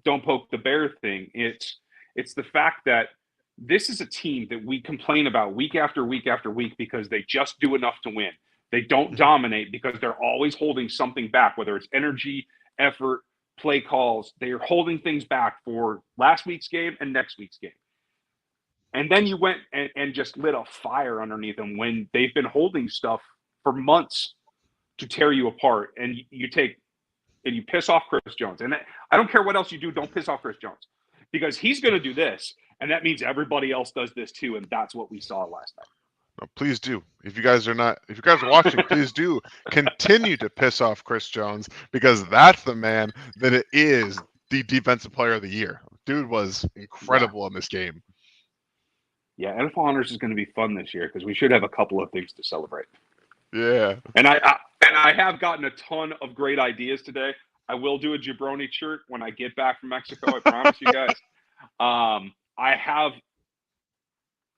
don't poke the bear thing. It's the fact that this is a team that we complain about week after week after week because they just do enough to win. They don't dominate because they're always holding something back, whether it's energy, effort, play calls. They are holding things back for last week's game and next week's game. And then you went and just lit a fire underneath them when they've been holding stuff for months to tear you apart. And you piss off Chris Jones. And I don't care what else you do, don't piss off Chris Jones, because he's going to do this. And that means everybody else does this too. And that's what we saw last night. No, please do. If you guys are watching, please do continue to piss off Chris Jones, because that's the man that it is the defensive player of the year. Dude was incredible in this game. Yeah, NFL Honors is going to be fun this year because we should have a couple of things to celebrate. Yeah. And I have gotten a ton of great ideas today. I will do a jabroni shirt when I get back from Mexico. I promise you guys. I have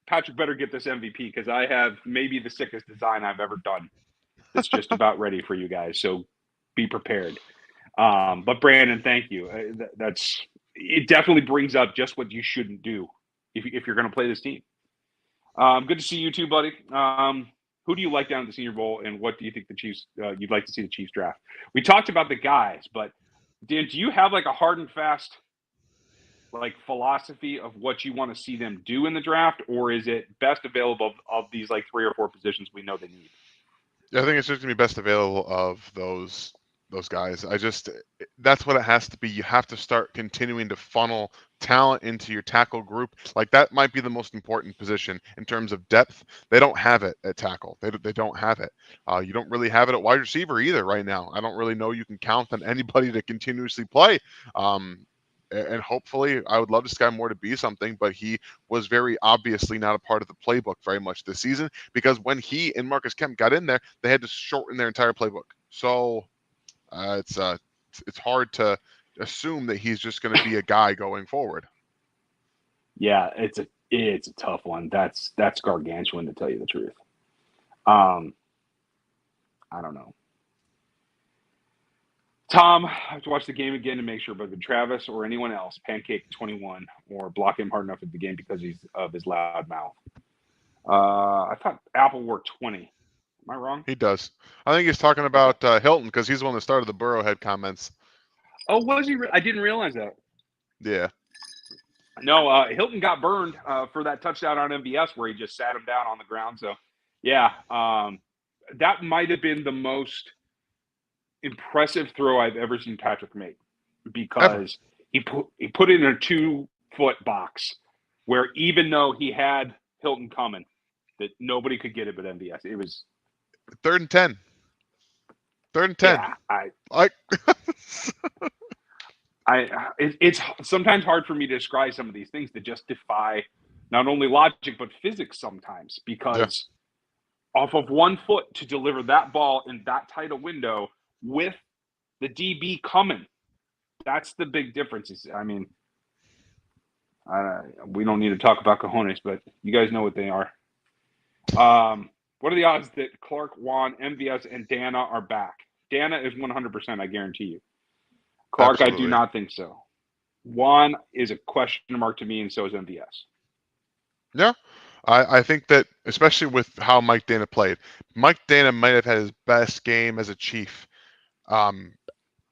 Patrick better get this MVP because I have maybe the sickest design I've ever done. That's just about ready for you guys. So be prepared. But Brandon, thank you. It definitely brings up just what you shouldn't do if you're going to play this team. Good to see you too, buddy. Who do you like down at the Senior Bowl, and what do you think the Chiefs? You'd like to see the Chiefs draft? We talked about the guys, but Dan, do you have a hard and fast philosophy of what you want to see them do in the draft, or is it best available of these 3 or 4 positions we know they need? I think it's just gonna be best available of those guys. That's what it has to be. You have to start continuing to funnel talent into your tackle group. That might be the most important position in terms of depth. They don't have it at tackle. They don't have it. You don't really have it at wide receiver either right now. I don't really know you can count on anybody to continuously play. And hopefully, I would love this guy more to be something, but he was very obviously not a part of the playbook very much this season, because when he and Marcus Kemp got in there, they had to shorten their entire playbook. So it's hard to assume that he's just going to be a guy going forward. Yeah, it's a tough one. That's gargantuan, to tell you the truth. I don't know. Tom, I have to watch the game again to make sure, but Travis or anyone else pancake 21 or block him hard enough at the game because of his loud mouth. I thought Apple wore 20. Am I wrong? He does. I think he's talking about Hilton, because he's the one that started the Burrowhead comments. Oh, was he? I didn't realize that. Yeah. No, Hilton got burned for that touchdown on MVS where he just sat him down on the ground. So, yeah, that might have been the most impressive throw I've ever seen Patrick make, because he put it in a 2-foot box where, even though he had Hilton coming, that nobody could get it but MVS. It was 3rd and 10. 3rd and 10. Yeah, it's sometimes hard for me to describe some of these things that just defy not only logic but physics sometimes, because off of 1 foot to deliver that ball in that tight a window with the DB coming, that's the big difference. We don't need to talk about cojones, but you guys know what they are. What are the odds that Clark, Juan, MVS, and Dana are back? Dana is 100%, I guarantee you. Clark, I do Absolutely. not think so. Juan is a question mark to me, and so is MVS. Yeah. I think that, especially with how Mike Dana played, Mike Dana might have had his best game as a Chief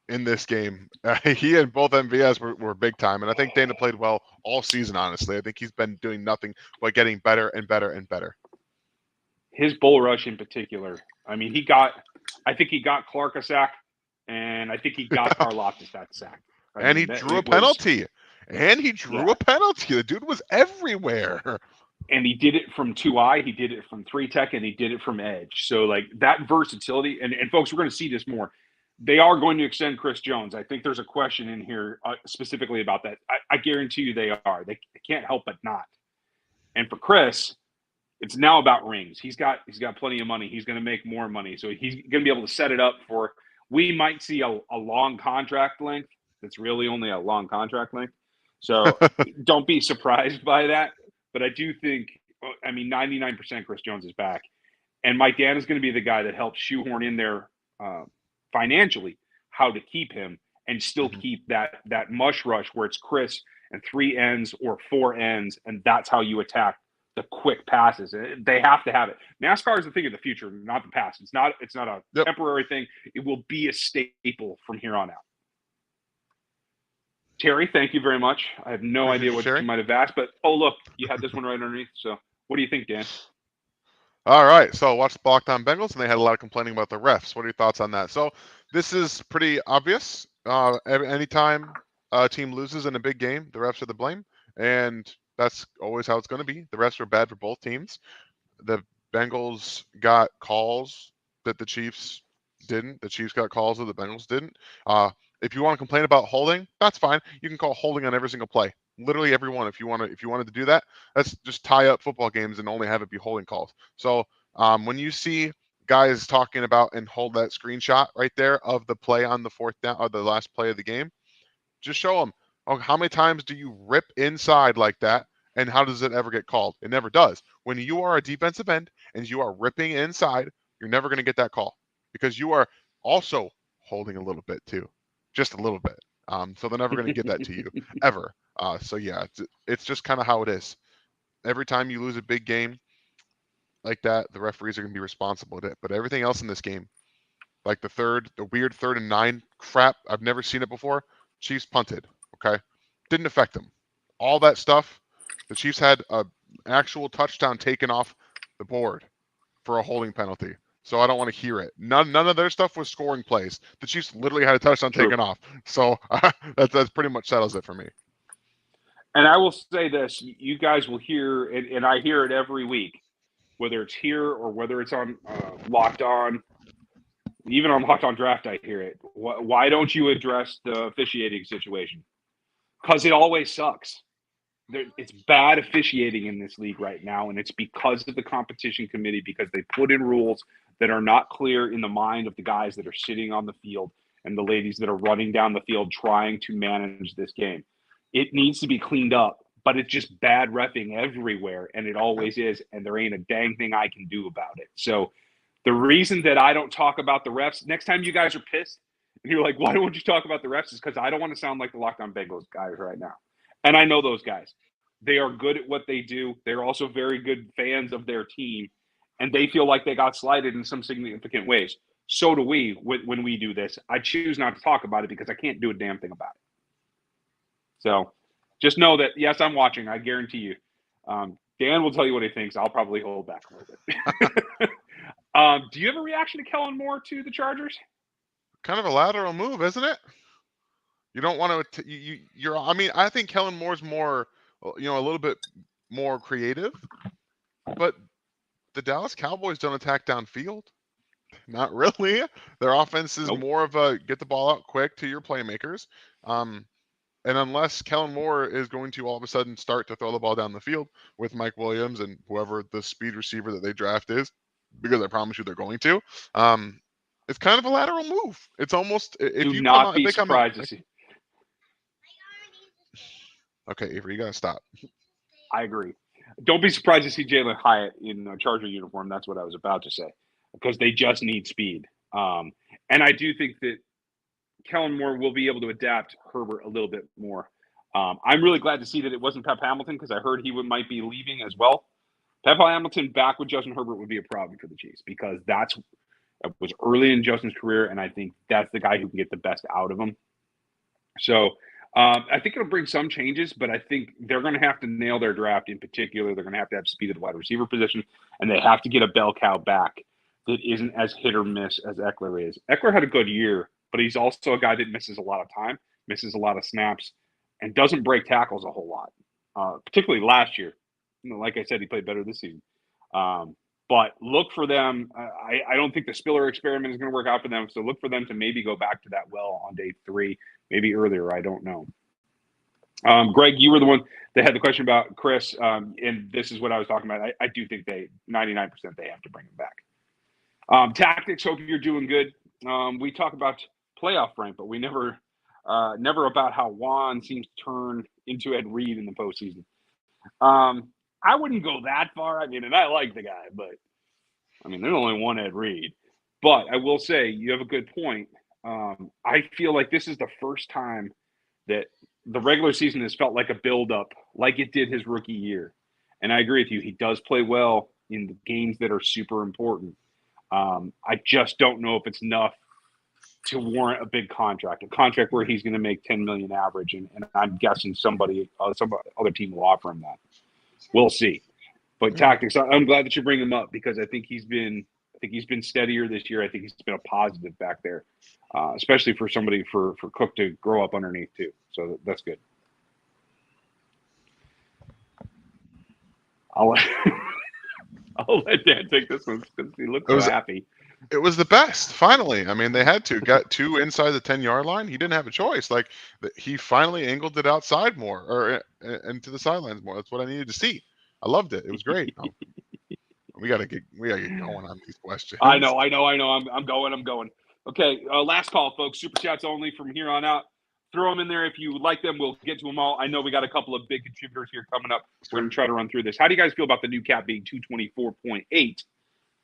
in this game. He and both MVS were big time, and I think Dana played well all season, honestly. I think he's been doing nothing but getting better and better and better. His bull rush in particular, I mean, I think he got Clark a sack, and I think he got Karlaftis that sack. And he drew a penalty. And he drew a penalty. The dude was everywhere. And he did it from 2-eye, he did it from 3-tech, and he did it from edge. So, like, that versatility, and folks, we're going to see this more. They are going to extend Chris Jones. I think there's a question in here specifically about that. I guarantee you they are. They can't help but not. And for Chris, it's now about rings. He's got plenty of money. He's going to make more money. So he's going to be able to set it up for – we might see a long contract length that's really only a long contract length. So don't be surprised by that. But I do think, I mean, 99% Chris Jones is back. And Mike Dan is going to be the guy that helps shoehorn in there financially how to keep him and still keep that mush rush where it's Chris and 3 ends or 4 ends, and that's how you attack the quick passes. They have to have it. NASCAR is the thing of the future, not the past. It's not a temporary thing. It will be a staple from here on out. Terry, thank you very much. I have no idea what you might have asked, but look, you had this one right underneath. So what do you think, Dan? All right. So I watched the Locked On Bengals, and they had a lot of complaining about the refs. What are your thoughts on that? So this is pretty obvious. Anytime a team loses in a big game, the refs are to blame, and that's always how it's going to be. The refs were bad for both teams. The Bengals got calls that the Chiefs didn't. The Chiefs got calls that the Bengals didn't. If you want to complain about holding, that's fine. You can call holding on every single play. Literally every one. If you wanted to do that, let's just tie up football games and only have it be holding calls. So when you see guys talking about and hold that screenshot right there of the play on the 4th down or the last play of the game, just show them. Oh, how many times do you rip inside like that? And how does it ever get called? It never does. When you are a defensive end and you are ripping inside, you're never going to get that call because you are also holding a little bit too, just a little bit. So they're never going to get that to you ever. So yeah, it's just kind of how it is. Every time you lose a big game like that, the referees are going to be responsible to it. But everything else in this game, like the weird 3rd and 9 crap, I've never seen it before. Chiefs punted. Okay, didn't affect them. All that stuff. The Chiefs had an actual touchdown taken off the board for a holding penalty. So I don't want to hear it. None of their stuff was scoring plays. The Chiefs literally had a touchdown taken off. So that's pretty much settles it for me. And I will say this. You guys will hear, and I hear it every week, whether it's here or whether it's on Locked On. Even on Locked On Draft, I hear it. Why don't you address the officiating situation? Because it always sucks. It's bad officiating in this league right now, and it's because of the competition committee, because they put in rules that are not clear in the mind of the guys that are sitting on the field and the ladies that are running down the field trying to manage this game. It needs to be cleaned up, but it's just bad reffing everywhere, and it always is, and there ain't a dang thing I can do about it. So the reason that I don't talk about the refs, next time you guys are pissed and you're like, why don't you talk about the refs, is because I don't want to sound like the Locked On Bengals guys right now. And I know those guys. They are good at what they do. They're also very good fans of their team, and they feel like they got slighted in some significant ways. So do we when we do this. I choose not to talk about it because I can't do a damn thing about it. So just know that, yes, I'm watching. I guarantee you. Dan will tell you what he thinks. I'll probably hold back a little bit. Do you have a reaction to Kellen Moore to the Chargers? Kind of a lateral move, isn't it? You don't want to. You're. I mean, I think Kellen Moore's more, a little bit more creative, but the Dallas Cowboys don't attack downfield. Not really. Their offense is more of a get the ball out quick to your playmakers. And unless Kellen Moore is going to all of a sudden start to throw the ball down the field with Mike Williams and whoever the speed receiver that they draft is, because I promise you they're going to, it's kind of a lateral move. It's almost if do you not come out, be if they come out, surprised to see. Okay, Avery, you gotta stop. I agree. Don't be surprised to see Jalen Hyatt in a Charger uniform. That's what I was about to say, because they just need speed. And I do think that Kellen Moore will be able to adapt Herbert a little bit more. I'm really glad to see that it wasn't Pep Hamilton, because I heard he might be leaving as well. Pep Hamilton back with Justin Herbert would be a problem for the Chiefs, because that was early in Justin's career, and I think that's the guy who can get the best out of him. So I think it'll bring some changes, but I think they're going to have to nail their draft in particular. They're going to have speed at the wide receiver position, and they have to get a bell cow back that isn't as hit or miss as Eckler is. Eckler had a good year, but he's also a guy that misses a lot of time, misses a lot of snaps, and doesn't break tackles a whole lot, particularly last year. Like I said, he played better this season. But look for them. I don't think the Spiller experiment is going to work out for them, so look for them to maybe go back to that well on day 3, maybe earlier. I don't know. Greg, you were the one that had the question about Chris, and this is what I was talking about. I do think 99% they have to bring him back. Tactics, hope you're doing good. We talk about playoff rank, but we never about how Juan seems to turn into Ed Reed in the postseason. I wouldn't go that far. I mean, and I like the guy, but I mean, there's only one Ed Reed. But I will say, you have a good point. I feel like this is the first time that the regular season has felt like a build-up, like it did his rookie year. And I agree with you. He does play well in the games that are super important. I just don't know if it's enough to warrant a big contract, a contract where he's going to make $10 million average. And I'm guessing some other team will offer him that. We'll see. But tactics, I'm glad that you bring him up, because I think he's been steadier this year. I think he's been a positive back there, especially for somebody for Cook to grow up underneath too. So that's good. I'll let Dan take this one because he looks so happy. It was the best. Finally, I mean, they had to got 2 inside the 10-yard line. He didn't have a choice. Like, he finally angled it outside more, or into the sidelines more. That's what I needed to see. I loved it. It was great. We gotta get going on these questions. I know. I'm going. Okay, last call, folks. Super chats only from here on out. Throw them in there if you like them. We'll get to them all. I know we got a couple of big contributors here coming up. We're going to try to run through this. How do you guys feel about the new cap being $224.8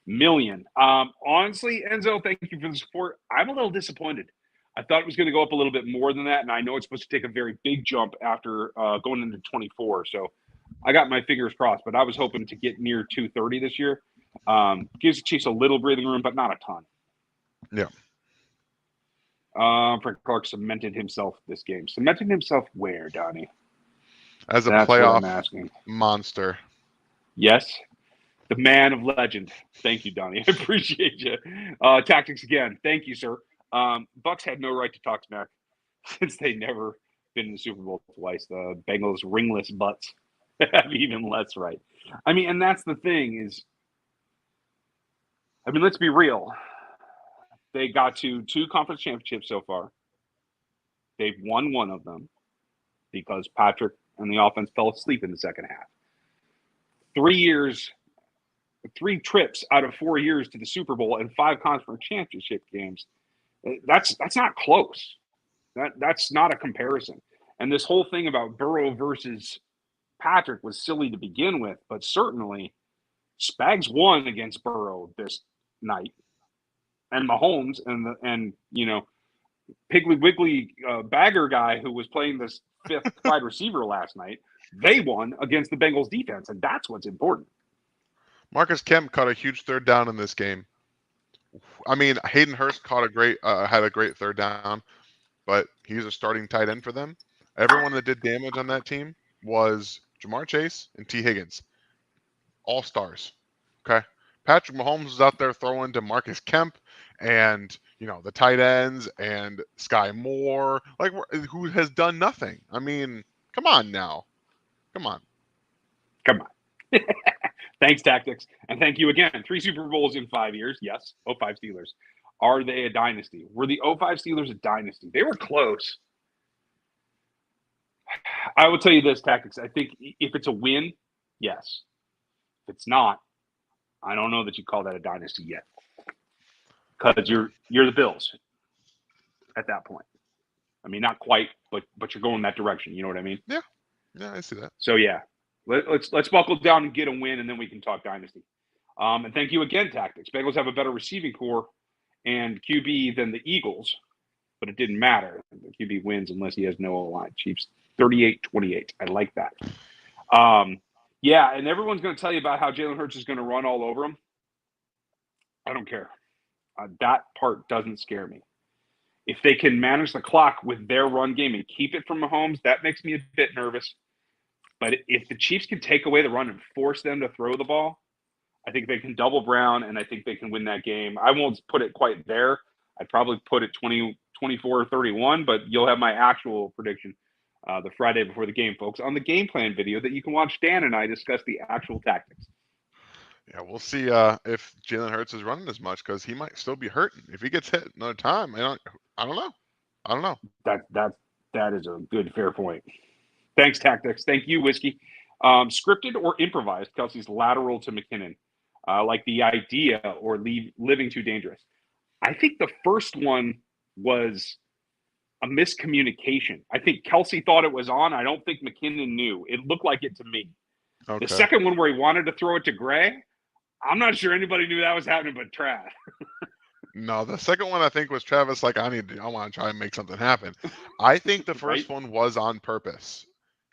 million? Honestly, Enzo, thank you for the support. I'm a little disappointed. I thought it was going to go up a little bit more than that, and I know it's supposed to take a very big jump after going into 24. So I got my fingers crossed, but I was hoping to get near 230 this year. Gives the Chiefs a little breathing room, but not a ton. Yeah. Frank Clark cemented himself this game. Cemented himself where, Donnie? As a playoff monster. Yes. The man of legend. Thank you, Donnie. I appreciate you. Tactics again. Thank you, sir. Bucks had no right to talk smack since they never been in the Super Bowl twice. The Bengals ringless butts have even less right. I mean, and that's the thing is, I mean, let's be real. They got to 2 conference championships so far. They've won one of them because Patrick and the offense fell asleep in the second half. 3 trips out of 4 years to the Super Bowl and 5 conference championship games. That's not close. That's not a comparison. And this whole thing about Burrow versus Patrick was silly to begin with, but certainly Spags won against Burrow this night. And Mahomes and Piggly Wiggly bagger guy who was playing this 5th wide receiver last night, they won against the Bengals defense, and that's what's important. Marcus Kemp caught a huge 3rd down in this game. I mean, Hayden Hurst had a great 3rd down, but he's a starting tight end for them. Everyone that did damage on that team was Jamar Chase and T. Higgins. All stars. Okay. Patrick Mahomes was out there throwing to Marcus Kemp and, the tight ends and Sky Moore, like, who has done nothing. I mean, come on now. Come on. Thanks, Tactics. And thank you again. 3 Super Bowls in 5 years. Yes. 05 Steelers. Are they a dynasty? Were the 05 Steelers a dynasty? They were close. I will tell you this, Tactics. I think if it's a win, yes. If it's not, I don't know that you call that a dynasty yet, because you're the Bills at that point. I mean, not quite, but you're going that direction. You know what I mean? Yeah. Yeah, I see that. So yeah, let's buckle down and get a win, and then we can talk dynasty. And thank you again, Tactics. Bengals have a better receiving core and QB than the Eagles, but it didn't matter. The QB wins unless he has no O-line. Chiefs 38-28. I like that. Yeah, and everyone's going to tell you about how Jalen Hurts is going to run all over him. I don't care. That part doesn't scare me. If they can manage the clock with their run game and keep it from Mahomes, that makes me a bit nervous. But if the Chiefs can take away the run and force them to throw the ball, I think they can double Brown, and I think they can win that game. I won't put it quite there. I'd probably put it 24-31, but you'll have my actual prediction the Friday before the game, folks, on the game plan video that you can watch Dan and I discuss the actual tactics. Yeah, we'll see if Jalen Hurts is running as much because he might still be hurting. If he gets hit another time, I don't know. That is a good, fair point. Thanks, Tactics. Thank you, Whiskey. Scripted or improvised, Kelsey's lateral to McKinnon, like the idea or living too dangerous. I think the first one was a miscommunication. I think Kelsey thought it was on. I don't think McKinnon knew. It looked like it to me. Okay. The second one where he wanted to throw it to Gray, I'm not sure anybody knew that was happening but Trav. No, the second one I think was Travis. Like I want to try and make something happen. I think the first Right? one was on purpose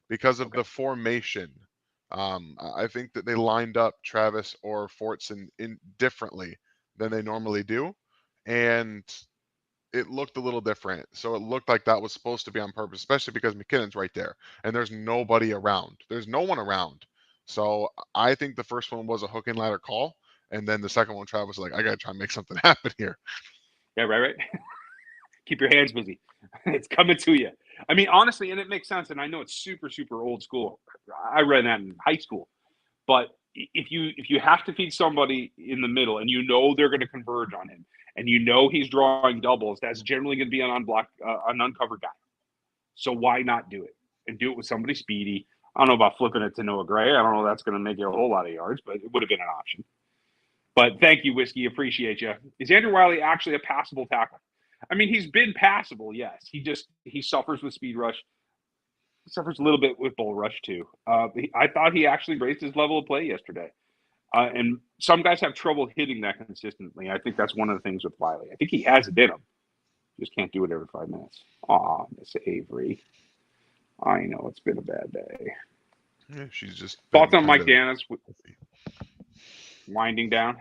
because of the formation. I think that they lined up Travis or Fortson in differently than they normally do, and it looked a little different. So it looked like that was supposed to be on purpose, especially because McKinnon's right there and there's nobody around. There's no one around. So I think the first one was a hook and ladder call. And then the second one, Travis was like, I got to try and make something happen here. Yeah, right. Keep your hands busy. It's coming to you. I mean, honestly, and it makes sense. And I know it's super, super old school. I read that in high school. But if you have to feed somebody in the middle and you know they're going to converge on him and you know he's drawing doubles, that's generally going to be an uncovered guy. So why not do it and do it with somebody speedy? I don't know about flipping it to Noah Gray. I don't know if that's going to make you a whole lot of yards, but it would have been an option. But thank you, Whiskey. Appreciate you. Is Andrew Wiley actually a passable tackle? I mean, he's been passable, yes. He suffers with speed rush. He suffers a little bit with bull rush too. I thought he actually raised his level of play yesterday. And some guys have trouble hitting that consistently. I think that's one of the things with Wiley. I think he has it in him. Just can't do it every 5 minutes. Aw, Miss Avery. I know it's been a bad day. Yeah, she's just thoughts on Mike Danis winding down.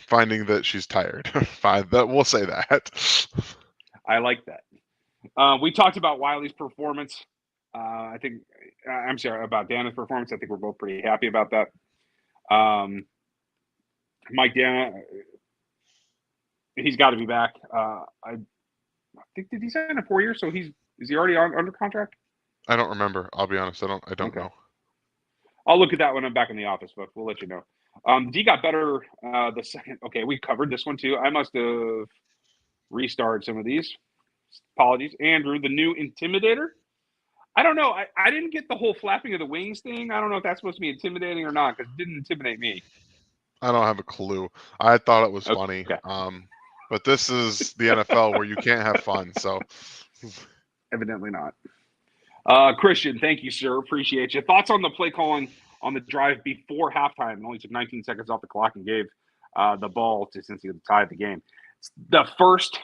Finding that she's tired. Fine, we'll say that. I like that. We talked about Wiley's performance. I think I'm sorry about Danis' performance. I think we're both pretty happy about that. Mike Dana, he's got to be back. I think did he sign a 4 years? So is he already under contract? I don't remember. I'll be honest. I don't know. I'll look at that when I'm back in the office, but we'll let you know. D got better the second. Okay, we covered this one too. I must have restarted some of these. Apologies. Andrew, the new Intimidator. I don't know. I didn't get the whole flapping of the wings thing. I don't know if that's supposed to be intimidating or not because it didn't intimidate me. I don't have a clue. I thought it was funny. But this is the NFL where you can't have fun. So evidently not. Christian, thank you, sir. Appreciate you. Thoughts on the play calling on the drive before halftime? It only took 19 seconds off the clock and gave the ball to Cincy to tie the game. It's the first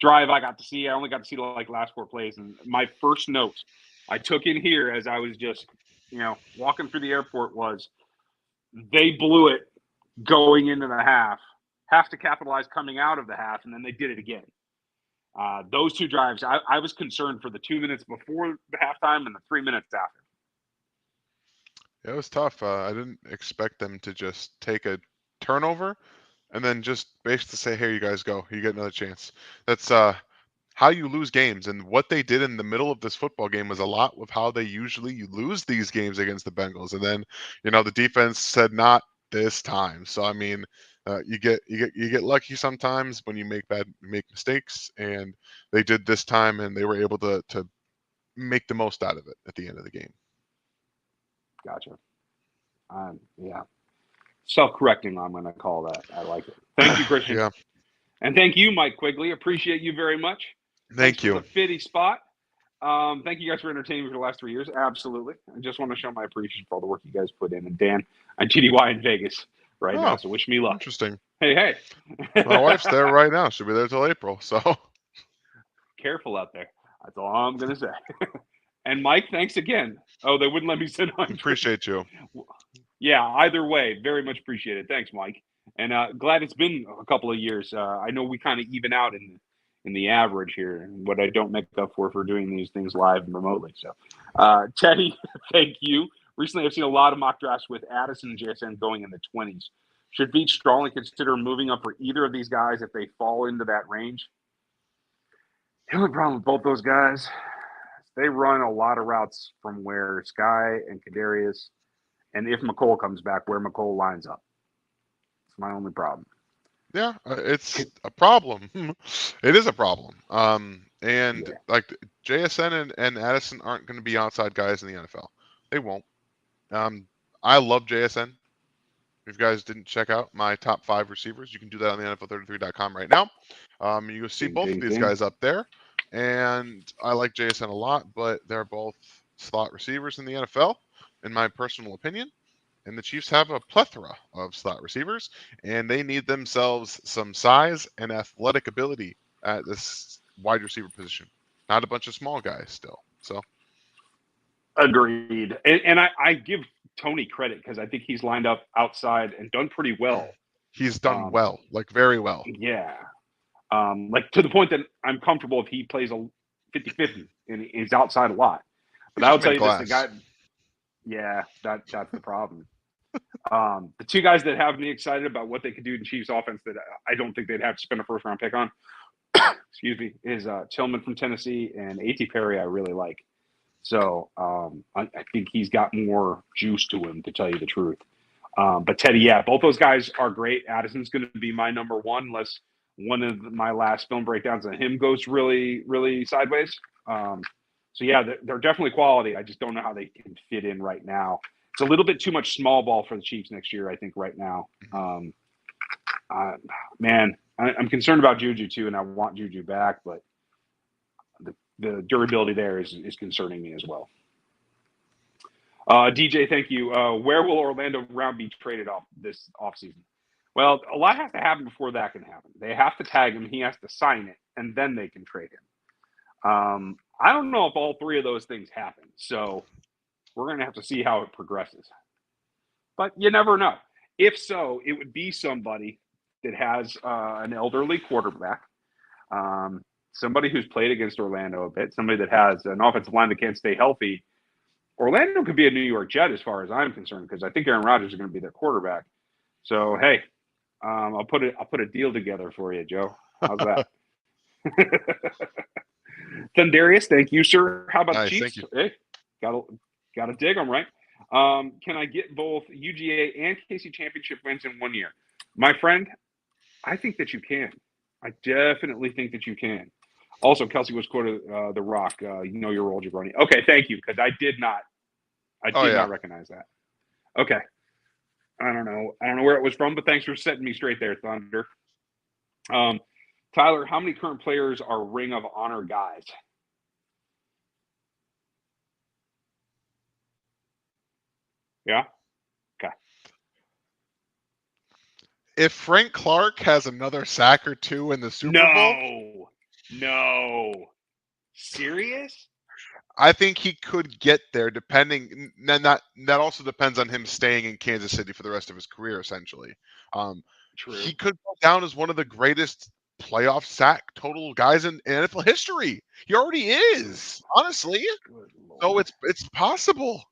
drive I got to see. I only got to see the last 4 plays. And my first note I took in here as I was just, walking through the airport was they blew it going into the half. Have to capitalize coming out of the half, and then they did it again. Those 2 drives, I was concerned for the 2 minutes before the halftime and the 3 minutes after. It was tough. I didn't expect them to just take a turnover and then just basically say, "Here you guys go. You get another chance." That's how you lose games. And what they did in the middle of this football game was a lot with how they usually lose these games against the Bengals. And then, the defense said, "Not this time." So I mean, you get lucky sometimes when you make mistakes, and they did this time, and they were able to make the most out of it at the end of the game. Gotcha. Yeah. Self-correcting, I'm going to call that. I like it. Thank you, Christian. Yeah. And thank you, Mike Quigley. Appreciate you very much. Thanks you. For the fitty spot. Thank you guys for entertaining me for the last 3 years. Absolutely. I just want to show my appreciation for all the work you guys put in. And Dan, I'm TDY in Vegas right now, Oh, so wish me luck. interesting. Hey. My wife's there right now. She'll be there till April. So Careful out there. That's all I'm going to say. And Mike, thanks again. Oh, they wouldn't let me send on. appreciate you. Yeah, either way, very much appreciated. Thanks, Mike. And glad it's been a couple of years. I know we kind of even out in the average here, and what I don't make up for doing these things live and remotely. So, Teddy, thank you. Recently, I've seen a lot of mock drafts with Addison and JSN going in the 20s. Should Beach strongly consider moving up for either of these guys if they fall into that range? The only problem with both those guys, they run a lot of routes from where Sky and Kadarius, and if McCole comes back, where McCole lines up. It's my only problem. Yeah, it's a problem. It is a problem. Like JSN and Addison aren't going to be outside guys in the NFL. They won't. I love JSN. If you guys didn't check out my top 5 receivers, you can do that on the NFL33.com right now. You'll see both of these guys up there. And I like JSN a lot, but they're both slot receivers in the NFL, in my personal opinion. And the Chiefs have a plethora of slot receivers, and they need themselves some size and athletic ability at this wide receiver position. Not a bunch of small guys still. So, agreed. And I give Tony credit because I think he's lined up outside and done pretty well. He's done well, like very well. Yeah. Like to the point that I'm comfortable if he plays a 50-50 and he's outside a lot. But I'll tell you this, the guy. Yeah, that's the problem. The two guys that have me excited about what they could do in Chiefs offense that I don't think they'd have to spend a first round pick on, excuse me, is Tillman from Tennessee and A.T. Perry I really like. So I think he's got more juice to him, to tell you the truth. But Teddy, yeah, both those guys are great. Addison's going to be my number one unless one of my last film breakdowns on him goes really, really sideways. So, yeah, they're definitely quality. I just don't know how they can fit in right now. It's a little bit too much small ball for the Chiefs next year, I think, right now. Man, I'm concerned about Juju, too, and I want Juju back, but the durability there is concerning me as well. DJ, thank you. Where will Orlando Brown be traded off this offseason? Well, a lot has to happen before that can happen. They have to tag him. He has to sign it, and then they can trade him. I don't know if all three of those things happen. So we're going to have to see how it progresses. But you never know. If so, it would be somebody that has an elderly quarterback, somebody who's played against Orlando a bit, somebody that has an offensive line that can't stay healthy. Orlando could be a New York Jet as far as I'm concerned because I think Aaron Rodgers is going to be their quarterback. So, hey, I'll put a deal together for you, Joe. How's that? Thundarius, thank you, sir. How about the Chiefs? Hey, gotta dig them, right? Can I get both UGA and KC championship wins in 1 year? My friend, I think that you can. I definitely think that you can. Also, Kelsey was quoted The Rock. You know your role, Jabroni. Okay, thank you, because I did not recognize that. Okay. I don't know where it was from, but thanks for setting me straight there, Thunder. Tyler, how many current players are Ring of Honor guys? Yeah? Okay. If Frank Clark has another sack or two in the Super Bowl. No. Serious? I think he could get there depending. That also depends on him staying in Kansas City for the rest of his career, essentially. True. He could go down as one of the greatest playoff sack total guys in NFL history. He already is, honestly. So it's possible.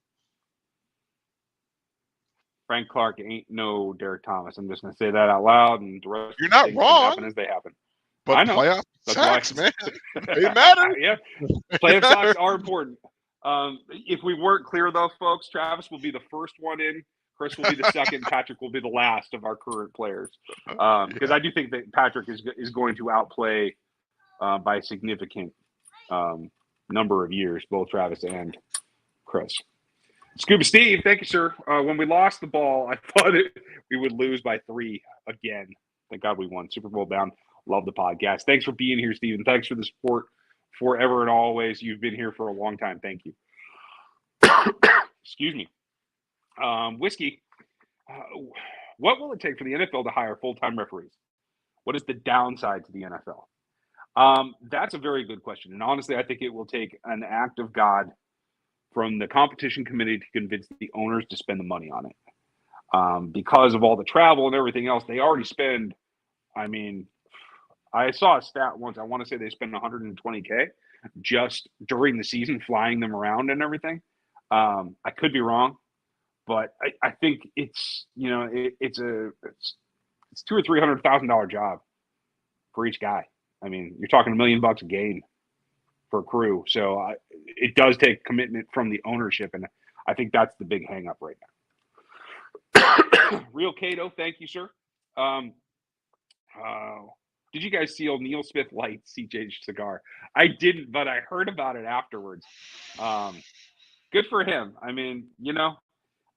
Frank Clark ain't no Derek Thomas. I'm just going to say that out loud, and the rest You're not wrong. Happen as they happen. But I know. Playoff sacks, man, they matter. Yeah, playoff sacks are important. If we weren't clear, though, folks, Travis will be the first one in. Chris will be the second. Patrick will be the last of our current players. Because I do think that Patrick is going to outplay by a significant number of years, both Travis and Chris. Scuba Steve, thank you, sir. When we lost the ball, I thought we would lose by 3 again. Thank God we won. Super Bowl bound. Love the podcast. Thanks for being here, Steve, and thanks for the support forever and always. You've been here for a long time. Thank you. Excuse me. Whiskey, what will it take for the NFL to hire full-time referees? What is the downside to the NFL? That's a very good question. And honestly, I think it will take an act of God from the competition committee to convince the owners to spend the money on it. Because of all the travel and everything else, they already spend, I mean, I saw a stat once. I want to say they spend $120K just during the season, flying them around and everything. I could be wrong, but I think it's, you know, it's $200,000 or $300,000 job for each guy. I mean, you're talking $1 million a game for a crew. So it does take commitment from the ownership, and I think that's the big hang up right now. Real Cato, thank you, sir. Did you guys see old Neil Smith light CJ cigar? I didn't, but I heard about it afterwards. Good for him. I mean, you know,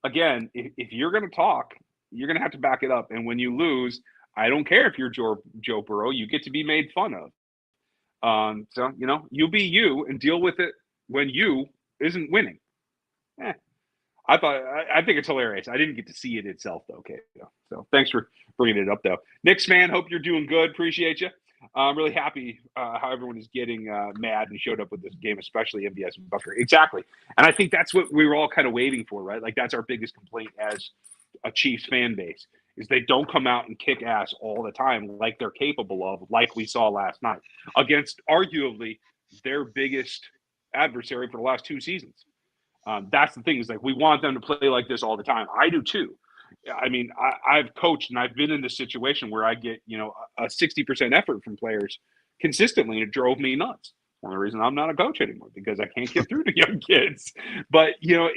again, if you're going to talk, you're going to have to back it up. And when you lose, I don't care if you're Joe Burrow, you get to be made fun of. So, you know, you be you and deal with it when you isn't winning. I think it's hilarious. I didn't get to see it itself, though, okay? So thanks for bringing it up, though. Knicks fan, hope you're doing good. Appreciate you. I'm really happy how everyone is getting mad and showed up with this game, especially MVS and Bucker. Exactly. And I think that's what we were all kind of waiting for, right? Like, that's our biggest complaint as a Chiefs fan base, is they don't come out and kick ass all the time like they're capable of, like we saw last night against arguably their biggest adversary for the last 2 seasons. That's the thing, is like, we want them to play like this all the time. I do too. I mean, I've coached and I've been in this situation where I get, you know, a 60% effort from players consistently, and it drove me nuts. One of the reasons I'm not a coach anymore, because I can't get through to young kids. But, you know,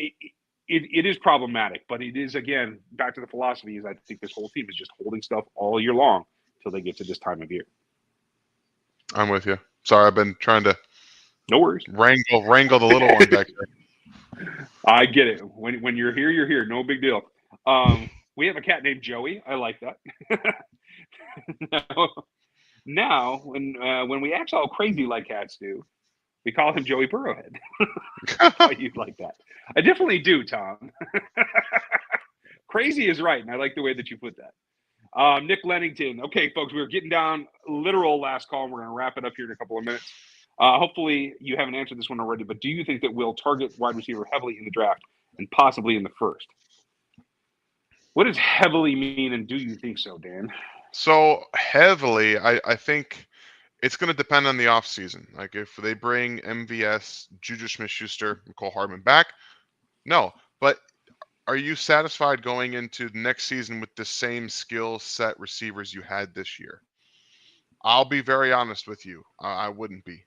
it is problematic. But it is, again, back to the philosophy, is I think this whole team is just holding stuff all year long until they get to this time of year. I'm with you. Sorry, I've been trying to no worries wrangle the little one back there. I get it. When you're here, you're here. No big deal. We have a cat named Joey. I like that. Now, when we act all crazy like cats do, we call him Joey Burrowhead. How you'd like that? I definitely do, Tom. Crazy is right, and I like the way that you put that. Nick Lennington. Okay, folks, we're getting down literal last call. We're going to wrap it up here in a couple of minutes. Hopefully you haven't answered this one already, but do you think that we'll target wide receiver heavily in the draft and possibly in the first? What does heavily mean, and do you think so, Dan? So heavily, I think it's going to depend on the offseason. Like, if they bring MVS, Juju Smith-Schuster, Mecole Hardman back, no. But are you satisfied going into the next season with the same skill set receivers you had this year? I'll be very honest with you. I wouldn't be.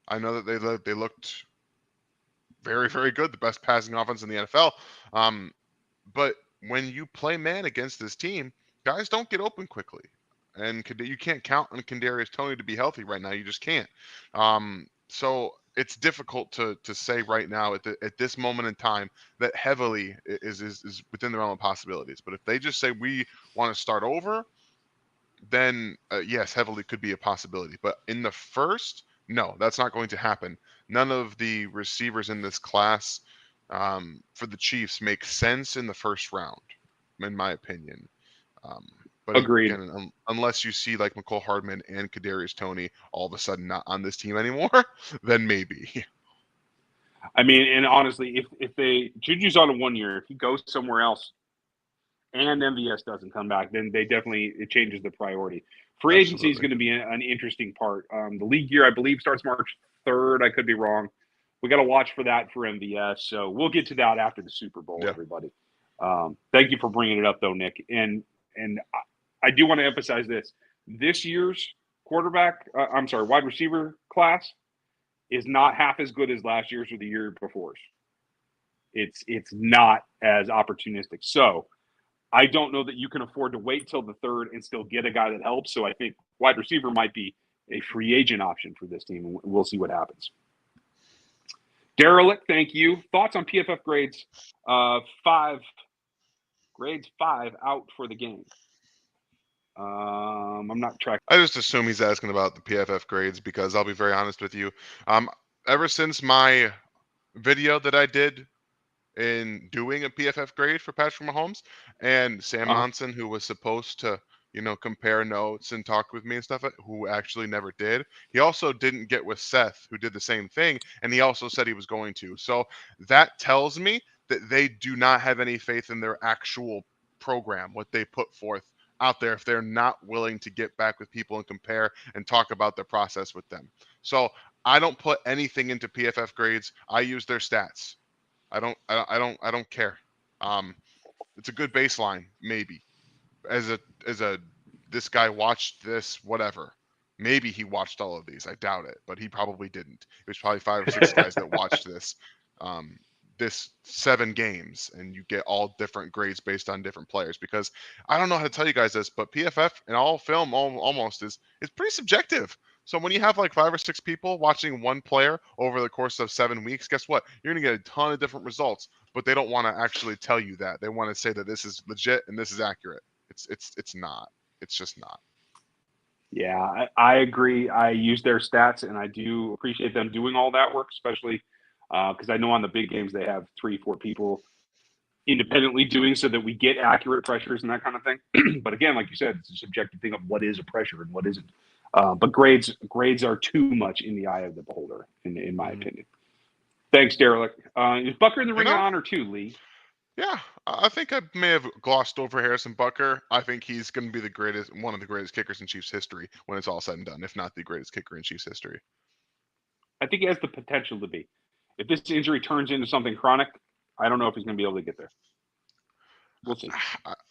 I know that they looked very, very good, the best passing offense in the NFL. But when you play man against this team, guys don't get open quickly. And you can't count on Kadarius Toney to be healthy right now. You just can't. So it's difficult to say right now at this moment in time that heavily is within the realm of possibilities. But if they just say we want to start over, then yes, heavily could be a possibility. But in the first, no, that's not going to happen. None of the receivers in this class for the Chiefs make sense in the first round, in my opinion. But agreed. Again, unless you see like Mecole Hardman and Kadarius Toney all of a sudden not on this team anymore, then maybe. I mean, and honestly, if Juju's on a 1 year, if he goes somewhere else and MVS doesn't come back, then it changes the priority. Free agency is going to be an interesting part. The league year, I believe, starts March 3rd. I could be wrong. We got to watch for that for MVS. So we'll get to that after the Super Bowl, everybody. Thank you for bringing it up, though, Nick. And I do want to emphasize this. This year's wide receiver class is not half as good as last year's or the year before's. It's not as opportunistic. So I don't know that you can afford to wait till the third and still get a guy that helps. So I think wide receiver might be a free agent option for this team. We'll see what happens. Derelict, thank you. Thoughts on PFF grades? 5 out for the game. I'm not tracking. I just assume he's asking about the PFF grades because I'll be very honest with you. Ever since my video that I did in doing a PFF grade for Patrick Mahomes, and Sam Uh, Monson, who was supposed to, compare notes and talk with me and stuff, who actually never did. He also didn't get with Seth, who did the same thing, and he also said he was going to. So that tells me that they do not have any faith in their actual program, what they put forth out there, if they're not willing to get back with people and compare and talk about the process with them. So I don't put anything into PFF grades. I use their stats. I don't care. It's a good baseline, maybe. As a this guy watched this, whatever. Maybe he watched all of these. I doubt it, but he probably didn't. It was probably 5 or 6 guys that watched this. Um, this 7 games, and you get all different grades based on different players. Because I don't know how to tell you guys this, but PFF and all film almost is pretty subjective. So when you have like 5 or 6 people watching one player over the course of 7 weeks, guess what? You're gonna get a ton of different results, but they don't want to actually tell you that. They want to say that this is legit and this is accurate. It's not. It's just not. Yeah, I agree. I use their stats, and I do appreciate them doing all that work, especially because I know on the big games they have 3, 4 people independently doing so that we get accurate pressures and that kind of thing. But again, like you said, it's a subjective thing of what is a pressure and what isn't. But grades are too much in the eye of the beholder, in my opinion. Thanks, Derek. Is Bucker in the You Ring of know, Honor too, Lee? yeah, I think I may have glossed over Harrison Butker. I think he's going to be one of the greatest kickers in Chiefs history when it's all said and done, if not the greatest kicker in Chiefs history. I think he has the potential to be. If this injury turns into something chronic, I don't know if he's going to be able to get there. We'll see.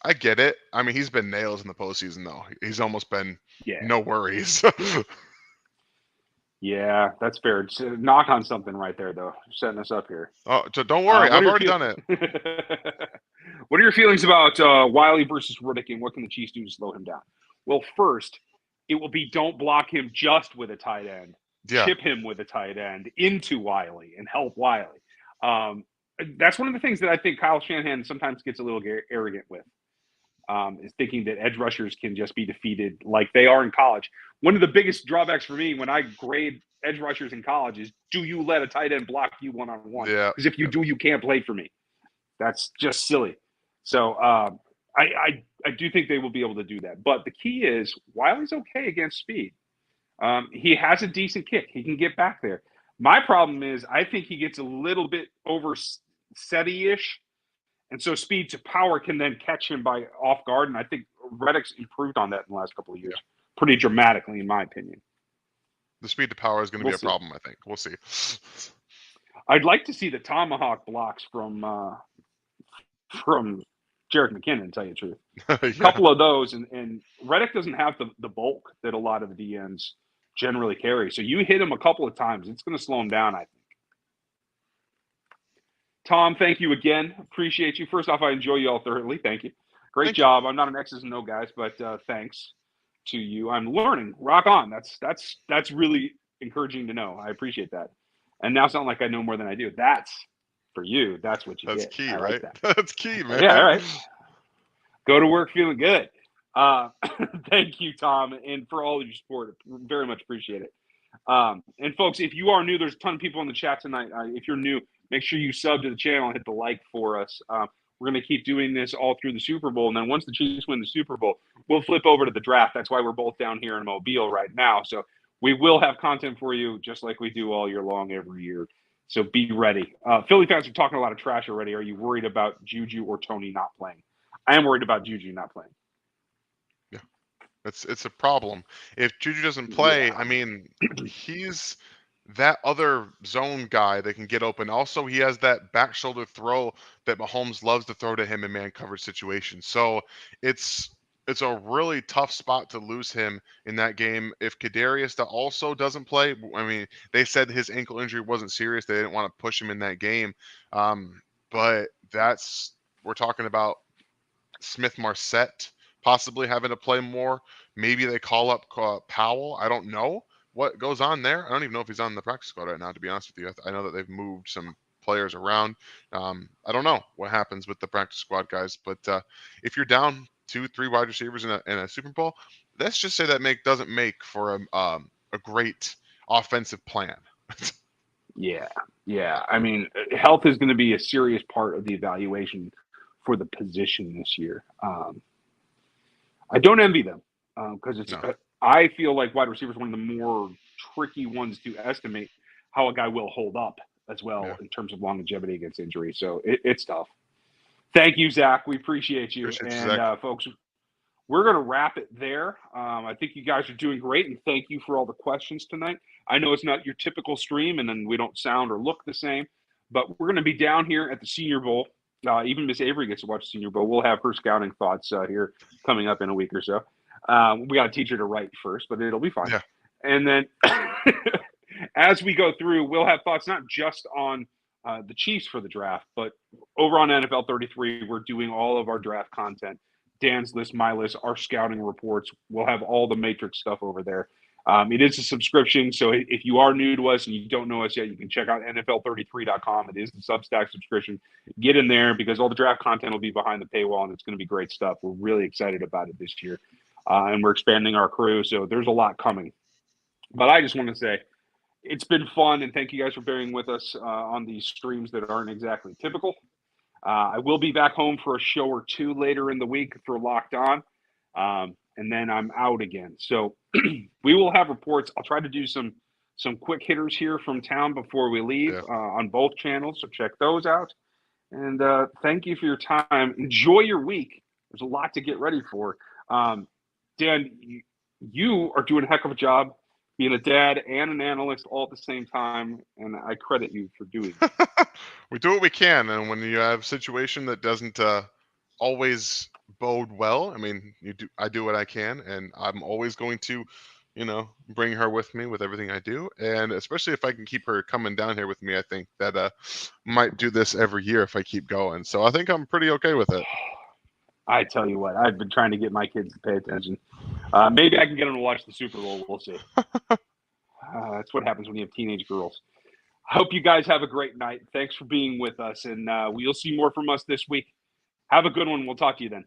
I get it. I mean, he's been nails in the postseason, though. He's almost been no worries. Yeah, that's fair. It's knock on something right there, though. Setting us up here. Oh, so don't worry. I've already done it. What are your feelings about Wiley versus Riddick, and what can the Chiefs do to slow him down? Well, first, it will be don't block him just with a tight end. Yeah. Chip him with a tight end into Wiley and help Wiley. That's one of the things that I think Kyle Shanahan sometimes gets a little arrogant with. Is thinking that edge rushers can just be defeated like they are in college. One of the biggest drawbacks for me when I grade edge rushers in college is, do you let a tight end block you one-on-one? Yeah. Because if you do, you can't play for me. That's just silly. So I do think they will be able to do that. But the key is Wiley's okay against speed. He has a decent kick. He can get back there. My problem is I think he gets a little bit over SETI-ish. And so speed to power can then catch him by off guard. And I think Reddick's improved on that in the last couple of years pretty dramatically, in my opinion. The speed to power is going to be a problem, I think. We'll see. I'd like to see the tomahawk blocks from Jerick McKinnon, to tell you the truth. A couple of those. And Reddick doesn't have the bulk that a lot of the DNs generally carry. So you hit him a couple of times, it's going to slow him down, I think. Tom, thank you again. Appreciate you. First off, I enjoy you all thoroughly. Thank you. Great job. I'm not an X's and O guys, but thanks to you. I'm learning. Rock on. That's really encouraging to know. I appreciate that. And now sound like I know more than I do. That's for you. That's what you get. That's key, I right? like that. That's key, man. Yeah, all right. Go to work feeling good. Thank you, Tom, and for all of your support. Very much appreciate it. And folks, if you are new, there's a ton of people in the chat tonight. If you're new, make sure you sub to the channel and hit the like for us. We're going to keep doing this all through the Super Bowl. And then once the Chiefs win the Super Bowl, we'll flip over to the draft. That's why we're both down here in Mobile right now. So we will have content for you just like we do all year long every year. So be ready. Philly fans are talking a lot of trash already. Are you worried about Juju or Tony not playing? I am worried about Juju not playing. Yeah, it's a problem. If Juju doesn't play, I mean, he's that other zone guy that can get open. Also, he has that back shoulder throw that Mahomes loves to throw to him in man coverage situations. So it's a really tough spot to lose him in that game. If Kadarius also doesn't play, I mean, they said his ankle injury wasn't serious. They didn't want to push him in that game. But we're talking about Smith-Marset possibly having to play more. Maybe they call up Powell. I don't know what goes on there. I don't even know if he's on the practice squad right now, to be honest with you. I know that they've moved some players around. I don't know what happens with the practice squad guys, but if you're down 2-3 wide receivers in a Super Bowl. Let's just say that doesn't make for a great offensive plan. Yeah. I mean, health is going to be a serious part of the evaluation for the position this year. I don't envy them because it's. No. I feel like wide receiver is one of the more tricky ones to estimate how a guy will hold up as well Yeah. in terms of longevity against injury. So it's tough. Thank you, Zach. We appreciate you. Appreciate you, And Zach. folks, we're going to wrap it there. I think you guys are doing great, and thank you for all the questions tonight. I know it's not your typical stream, and then we don't sound or look the same, but we're going to be down here at the Senior Bowl. Even Miss Avery gets to watch the Senior Bowl. We'll have her scouting thoughts here coming up in a week or so. We got to teach her to write first, but it'll be fine. Yeah. And then as we go through, we'll have thoughts not just on the Chiefs for the draft, but over on NFL 33, we're doing all of our draft content. Dan's list, my list, our scouting reports. We'll have all the Matrix stuff over there. It is a subscription, so if you are new to us and you don't know us yet, you can check out NFL33.com. It is the Substack subscription. Get in there because all the draft content will be behind the paywall, and it's going to be great stuff. We're really excited about it this year, and we're expanding our crew, so there's a lot coming. But I just want to say it's been fun, and thank you guys for bearing with us on these streams that aren't exactly typical. I will be back home for a show or two later in the week for Locked On, and then I'm out again. So we will have reports. I'll try to do some quick hitters here from town before we leave on both channels, so check those out. And thank you for your time. Enjoy your week. There's a lot to get ready for. Dan, you are doing a heck of a job being a dad and an analyst all at the same time, and I credit you for doing it. We do what we can, and when you have a situation that doesn't always bode well, I mean, I do what I can, and I'm always going to, bring her with me with everything I do, and especially if I can keep her coming down here with me, I think that might do this every year if I keep going. So I think I'm pretty okay with it. I tell you what, I've been trying to get my kids to pay attention. Maybe I can get them to watch the Super Bowl. We'll see. That's what happens when you have teenage girls. I hope you guys have a great night. Thanks for being with us, and we'll see more from us this week. Have a good one. We'll talk to you then.